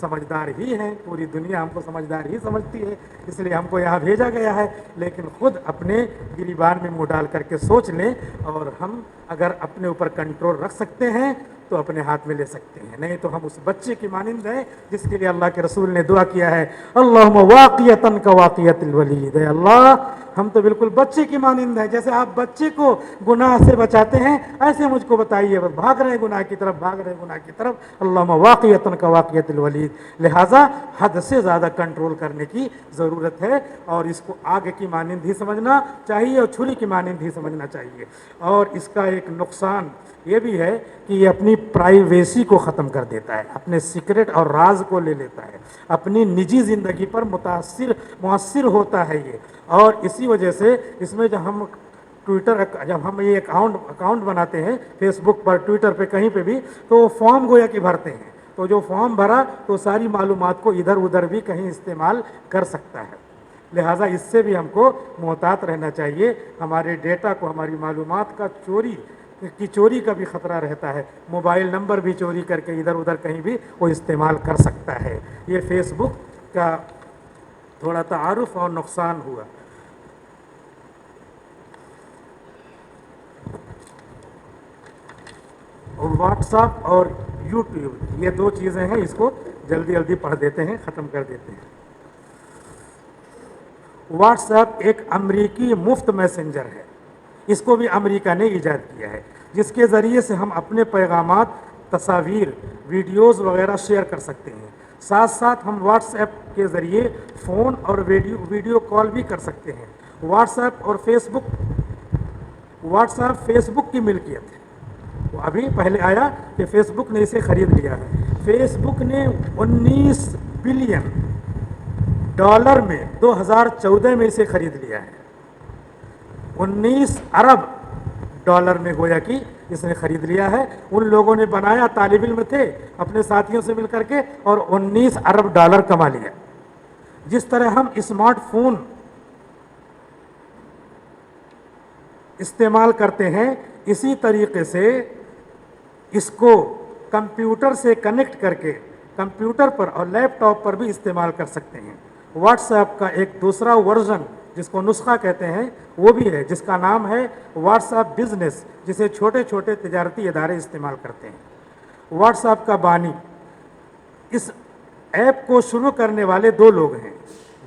سمجھدار ہی ہیں، پوری دنیا ہم کو سمجھدار ہی سمجھتی ہے، اس لیے ہم کو یہاں بھیجا گیا ہے، لیکن خود اپنے گریبان میں منہ ڈال کر کے سوچ لیں، اور ہم اگر اپنے اوپر کنٹرول رکھ سکتے ہیں تو اپنے ہاتھ میں لے سکتے ہیں، نہیں تو ہم اس بچے کی مانند ہیں جس کے لیے اللہ کے رسول نے دعا کیا ہے، اللہم واقیتاً کواقیت الولید، اے اللہ ہم تو بالکل بچے کی مانند ہیں، جیسے آپ بچے کو گناہ سے بچاتے ہیں ایسے مجھ کو بتائیے، بس بھاگ رہے ہیں گناہ کی طرف، بھاگ رہے ہیں گناہ کی طرف، اللہم واقیتاً کواقیت الولید، لہٰذا حد سے زیادہ کنٹرول کرنے کی ضرورت ہے، اور اس کو آگ کی مانند ہی سمجھنا چاہیے اور چھری کی مانند ہی سمجھنا چاہیے۔ اور اس کا ایک نقصان یہ بھی ہے کہ یہ اپنی پرائیویسی کو ختم کر دیتا ہے، اپنے سیکرٹ اور راز کو لے لیتا ہے، اپنی نجی زندگی پر مؤثر ہوتا ہے یہ، اور اسی وجہ سے اس میں جب ہم یہ اکاؤنٹ بناتے ہیں فیس بک پر، ٹویٹر پہ، کہیں پہ بھی، تو وہ فارم گویا کہ بھرتے ہیں، تو جو فارم بھرا تو ساری معلومات کو ادھر ادھر بھی کہیں استعمال کر سکتا ہے، لہٰذا اس سے بھی ہم کو محتاط رہنا چاہیے، ہمارے ڈیٹا کو، ہماری معلومات کا چوری کا بھی خطرہ رہتا ہے، موبائل نمبر بھی چوری کر کے ادھر ادھر کہیں بھی وہ استعمال کر سکتا ہے۔ یہ فیس بک کا تھوڑا تعارف اور نقصان ہوا۔ واٹس ایپ اور یوٹیوب، یہ دو چیزیں ہیں، اس کو جلدی جلدی پڑھ دیتے ہیں، ختم کر دیتے ہیں۔ واٹس ایپ ایک امریکی مفت میسنجر ہے، اس کو بھی امریکہ نے ایجاد کیا ہے، جس کے ذریعے سے ہم اپنے پیغامات، تصاویر، ویڈیوز وغیرہ شیئر کر سکتے ہیں، ساتھ ساتھ ہم واٹس ایپ کے ذریعے فون اور ویڈیو کال بھی کر سکتے ہیں۔ واٹس ایپ فیس بک کی ملکیت ہے، وہ ابھی پہلے آیا کہ فیس بک نے اسے خرید لیا ہے۔ فیس بک نے 19 بلین ڈالر میں 2014 میں اسے خرید لیا ہے، 19 ارب ڈالر میں گویا کہ اس نے خرید لیا ہے۔ ان لوگوں نے بنایا، طالب علم تھے، اپنے ساتھیوں سے مل کر کے، اور 19 ارب ڈالر کما لیا۔ جس طرح ہم اسمارٹ فون استعمال کرتے ہیں، اسی طریقے سے اس کو کمپیوٹر سے کنیکٹ کر کے کمپیوٹر پر اور لیپ ٹاپ پر بھی استعمال کر سکتے ہیں۔ واٹس ایپ کا ایک دوسرا ورژن، جس کو نسخہ کہتے ہیں، وہ بھی ہے، جس کا نام ہے واٹس ایپ بزنس، جسے چھوٹے چھوٹے تجارتی ادارے استعمال کرتے ہیں۔ واٹس ایپ کا بانی، اس ایپ کو شروع کرنے والے دو لوگ ہیں،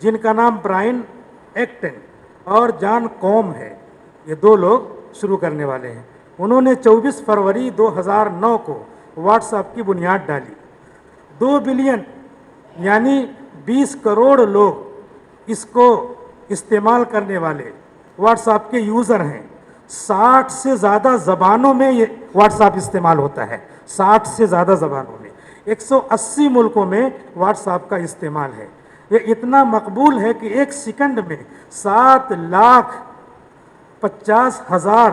جن کا نام برائن ایکٹن اور جان کوم ہے، یہ دو لوگ شروع کرنے والے ہیں۔ انہوں نے 24 فروری 2009 کو واٹس ایپ کی بنیاد ڈالی۔ 2 بلین یعنی 20 کروڑ لوگ اس کو استعمال کرنے والے واٹس ایپ کے یوزر ہیں۔ 60 سے زیادہ زبانوں میں یہ واٹس ایپ استعمال ہوتا ہے، 60 سے زیادہ زبانوں میں، 180 ملکوں میں واٹس ایپ کا استعمال ہے۔ یہ اتنا مقبول ہے کہ ایک سیکنڈ میں 7,50,000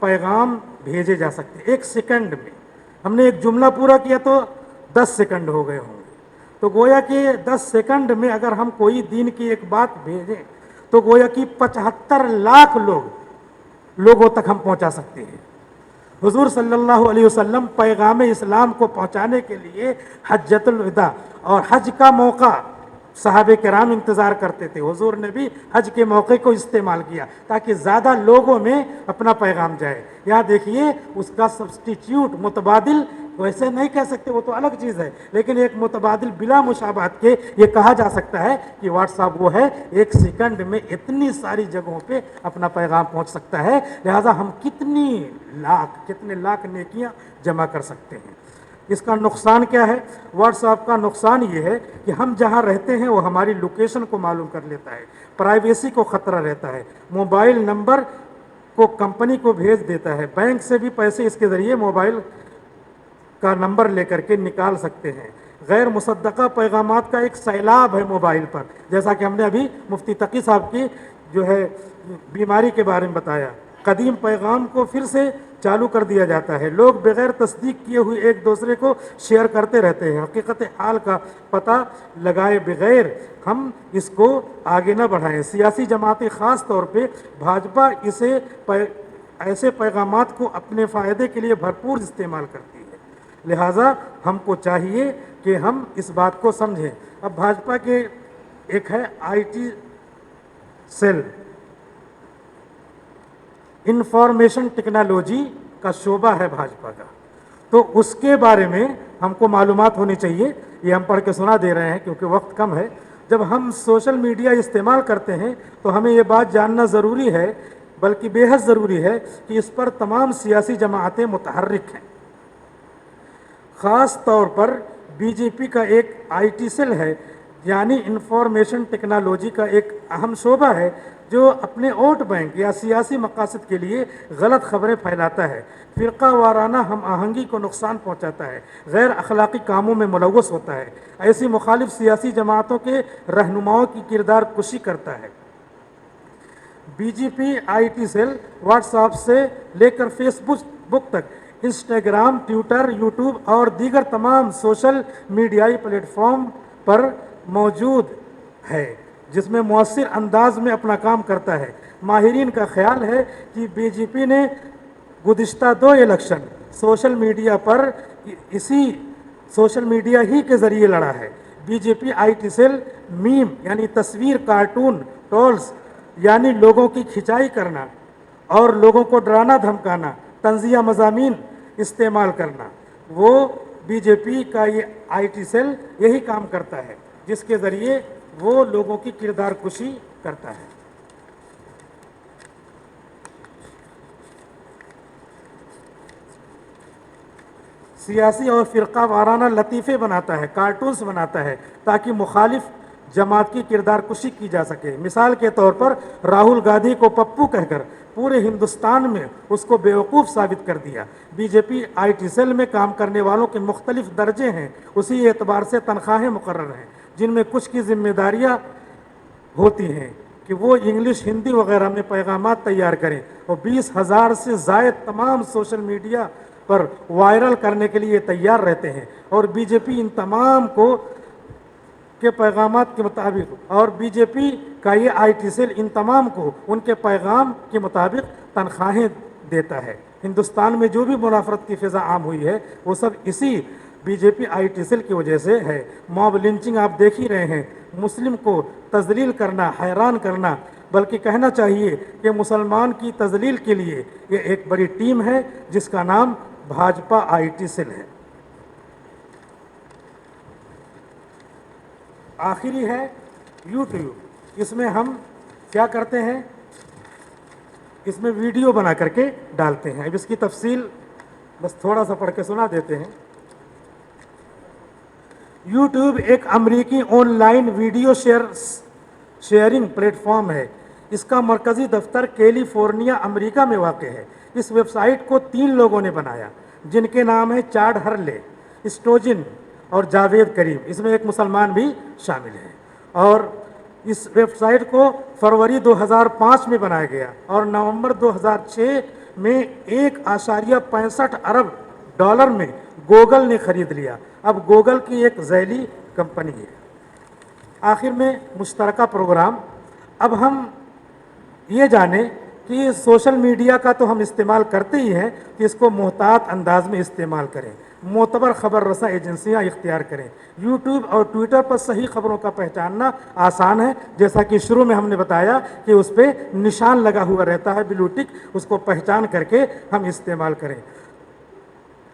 پیغام بھیجے جا سکتے ہیں، ایک سیکنڈ میں۔ ہم نے ایک جملہ پورا کیا تو 10 سیکنڈ ہو گئے ہوں گے، تو گویا کہ 10 سیکنڈ میں اگر ہم کوئی دین کی ایک بات بھیجیں تو گویا کہ 75 لاکھ لوگوں تک ہم پہنچا سکتے ہیں۔ حضور صلی اللہ علیہ وسلم پیغام اسلام کو پہنچانے کے لیے حجۃ الوداع اور حج کا موقع صحابہ کرام انتظار کرتے تھے، حضور نے بھی حج کے موقع کو استعمال کیا تاکہ زیادہ لوگوں میں اپنا پیغام جائے۔ یہاں دیکھیے اس کا سبسٹیٹیوٹ، متبادل ویسے نہیں کہہ سکتے، وہ تو الگ چیز ہے، لیکن ایک متبادل بلا مشابہت کے یہ کہا جا سکتا ہے کہ واٹس ایپ وہ ہے ایک سیکنڈ میں اتنی ساری جگہوں پہ اپنا پیغام پہنچ سکتا ہے، لہٰذا ہم کتنے لاکھ نیکیاں جمع کر سکتے ہیں۔ اس کا نقصان کیا ہے؟ واٹس ایپ کا نقصان یہ ہے کہ ہم جہاں رہتے ہیں وہ ہماری لوکیشن کو معلوم کر لیتا ہے، پرائیویسی کو خطرہ رہتا ہے، موبائل نمبر کو کمپنی کو بھیج دیتا ہے، بینک سے بھی پیسے اس کے ذریعے موبائل کا نمبر لے کر کے نکال سکتے ہیں۔ غیر مصدقہ پیغامات کا ایک سیلاب ہے موبائل پر، جیسا کہ ہم نے ابھی مفتی تقی صاحب کی بیماری کے بارے میں بتایا۔ قدیم پیغام کو پھر سے چالو کر دیا جاتا ہے، لوگ بغیر تصدیق کیے ہوئے ایک دوسرے کو شیئر کرتے رہتے ہیں، حقیقت حال کا پتہ لگائے بغیر ہم اس کو آگے نہ بڑھائیں۔ سیاسی جماعتیں، خاص طور پہ بھاجپا، ایسے پیغامات کو اپنے فائدے کے لیے بھرپور استعمال کرتی ہے، لہٰذا ہم کو چاہیے کہ ہم اس بات کو سمجھیں۔ اب بھاجپا کے ایک ہے I T cell, information technology کا شعبہ ہے بھاجپا کا، تو اس کے بارے میں ہم کو معلومات ہونی چاہیے۔ یہ ہم پڑھ کے سنا دے رہے ہیں کیونکہ وقت کم ہے۔ جب ہم سوشل میڈیا استعمال کرتے ہیں تو ہمیں یہ بات جاننا ضروری ہے، بلکہ بے حد ضروری ہے کہ اس پر تمام سیاسی جماعتیں متحرک ہیں۔ خاص طور پر بی جے پی کا ایک آئی ٹی سیل ہے، یعنی انفارمیشن ٹیکنالوجی کا ایک اہم شعبہ ہے، جو اپنے ووٹ بینک یا سیاسی مقاصد کے لیے غلط خبریں پھیلاتا ہے، فرقہ وارانہ ہم آہنگی کو نقصان پہنچاتا ہے، غیر اخلاقی کاموں میں ملوث ہوتا ہے، ایسی مخالف سیاسی جماعتوں کے رہنماؤں کی کردار کشی کرتا ہے۔ B J P I T cell WhatsApp سے لے کر فیس بک تک، انسٹاگرام، ٹویٹر، یوٹیوب اور دیگر تمام سوشل میڈیائی پلیٹ فارم پر موجود ہے، جس میں مؤثر انداز میں اپنا کام کرتا ہے۔ ماہرین کا خیال ہے کہ بی جے پی نے گزشتہ 2 الیکشن سوشل میڈیا پر اسی سوشل میڈیا ہی کے ذریعے لڑا ہے۔ B J P I T cell meme یعنی تصویر، کارٹون، ٹولز یعنی لوگوں کی کھنچائی کرنا اور لوگوں کو ڈرانا دھمکانا، طنزیہ مضامین استعمال کرنا، وہ بی جے پی کا یہ آئی ٹی سیل یہی کام کرتا ہے، جس کے ذریعے وہ لوگوں کی کردار کشی کرتا ہے۔ سیاسی اور فرقہ وارانہ لطیفے بناتا ہے، کارٹونز بناتا ہے تاکہ مخالف جماعت کی کردار کشی کی جا سکے۔ مثال کے طور پر راہل گاندھی کو پپو کہہ کر پورے ہندوستان میں اس کو بیوقوف ثابت کر دیا۔ B J P I T cell میں کام کرنے والوں کے مختلف درجے ہیں، اسی اعتبار سے تنخواہیں مقرر ہیں، جن میں کچھ کی ذمہ داریاں ہوتی ہیں کہ وہ انگلش، ہندی وغیرہ میں پیغامات تیار کریں، اور 20,000 سے زائد تمام سوشل میڈیا پر وائرل کرنے کے لیے تیار رہتے ہیں، اور بی جے پی ان تمام کے پیغامات کے مطابق اور بی جے پی کا یہ آئی ٹی سیل ان تمام کو ان کے پیغام کے مطابق تنخواہیں دیتا ہے۔ ہندوستان میں جو بھی منافرت کی فضا عام ہوئی ہے وہ سب اسی B J P I T cell کی وجہ سے ہے۔ موب لنچنگ آپ دیکھ ہی رہے ہیں، مسلم کو تذلیل کرنا، حیران کرنا، بلکہ کہنا چاہیے کہ مسلمان کی تذلیل کے لیے یہ ایک بڑی ٹیم ہے جس کا نام بھاجپا آئی ٹی سیل ہے۔ آخری ہے یوٹیوب۔ اس میں ہم کیا کرتے ہیں، اس میں ویڈیو بنا کر کے ڈالتے ہیں۔ اب اس کی تفصیل بس تھوڑا سا پڑھ کے سنا دیتے ہیں۔ یوٹیوب ایک امریکی on line video sharing plate form ہے۔ اس کا مرکزی دفتر کیلیفورنیا، امریکہ میں واقع ہے۔ اس ویب سائٹ کو 3 لوگوں نے بنایا، جن کے نام ہیں چاڈ ہرلے، اسٹوجن اور جاوید کریم۔ اس میں ایک مسلمان بھی شامل ہے، اور اس ویب سائٹ کو فروری 2005 میں بنایا گیا اور نومبر 2006 میں $1.65 ارب میں گوگل نے خرید لیا۔ اب گوگل کی ایک ذیلی کمپنی ہے۔ آخر میں مشترکہ پروگرام۔ اب ہم یہ جانیں کہ سوشل میڈیا کا تو ہم استعمال کرتے ہی ہیں کہ اس کو محتاط انداز میں استعمال کریں، معتبر خبر رساں ایجنسیاں اختیار کریں۔ یوٹیوب اور ٹویٹر پر صحیح خبروں کا پہچاننا آسان ہے، جیسا کہ شروع میں ہم نے بتایا کہ اس پہ نشان لگا ہوا رہتا ہے، بلو ٹک، اس کو پہچان کر کے ہم استعمال کریں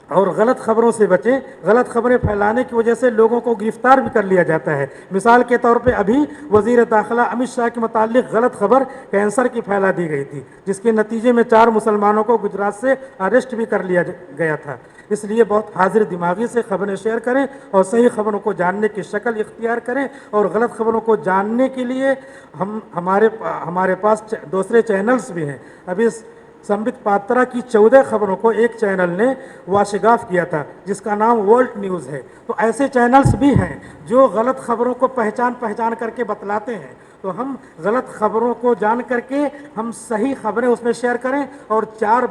اور غلط خبروں سے بچیں۔ غلط خبریں پھیلانے کی وجہ سے لوگوں کو گرفتار بھی کر لیا جاتا ہے۔ مثال کے طور پہ ابھی وزیر داخلہ امت شاہ کے متعلق غلط خبر کینسر کی پھیلا دی گئی تھی، جس کے نتیجے میں 4 مسلمانوں کو گجرات سے اریسٹ بھی کر لیا گیا تھا۔ اس لیے بہت حاضر دماغی سے خبریں شیئر کریں اور صحیح خبروں کو جاننے کی شکل اختیار کریں، اور غلط خبروں کو جاننے کے لیے ہمارے پاس دوسرے چینلز بھی ہیں۔ ابھی سمبت پاترا کی 14 خبروں کو ایک چینل نے واشگاف کیا تھا جس کا نام ورلڈ نیوز ہے۔ تو ایسے چینلز بھی ہیں جو غلط خبروں کو پہچان کر کے بتلاتے ہیں۔ تو ہم غلط خبروں کو جان کر کے ہم صحیح خبریں اس میں شیئر کریں، اور 4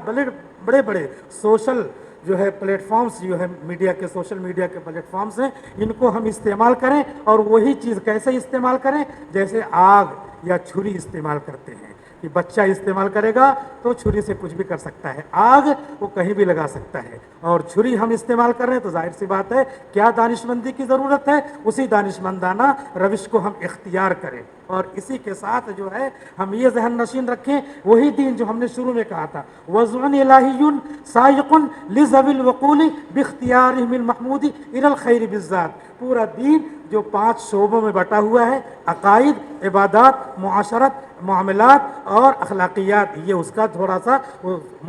بڑے سوشل جو ہے پلیٹ فارمز جو ہے میڈیا کے، سوشل میڈیا کے پلیٹ فارمز ہیں، ان کو ہم استعمال کریں، اور وہی چیز کیسے استعمال کریں، جیسے آگ یا چھری استعمال کرتے ہیں کہ بچہ استعمال کرے گا تو چھری سے کچھ بھی کر سکتا ہے، آگ وہ کہیں بھی لگا سکتا ہے، اور چھری ہم استعمال کر رہے ہیں تو ظاہر سی بات ہے کیا دانشمندی کی ضرورت ہے، اسی دانشمندانہ روش کو ہم اختیار کریں، اور اسی کے ساتھ جو ہے ہم یہ ذہن نشین رکھیں وہی دین جو ہم نے شروع میں کہا تھا وضع الہی سائق لذوی العقول باختیارہم المحمود الی الخیر بالذات، پورا دین جو 5 شعبوں میں بٹا ہوا ہے، عقائد، عبادات، معاشرت، معاملات اور اخلاقیات، یہ اس کا تھوڑا سا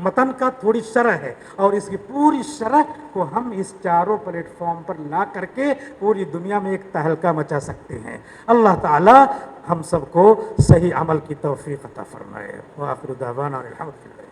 متن کا تھوڑی شرح ہے، اور اس کی پوری شرح کو ہم اس چاروں پلیٹ فارم پر لا کر کے پوری دنیا میں ایک تہلکہ مچا سکتے ہیں۔ اللہ تعالی ہم سب کو صحیح عمل کی توفیق عطا فرمائے۔ وآخر دعوانا الحمد للہ۔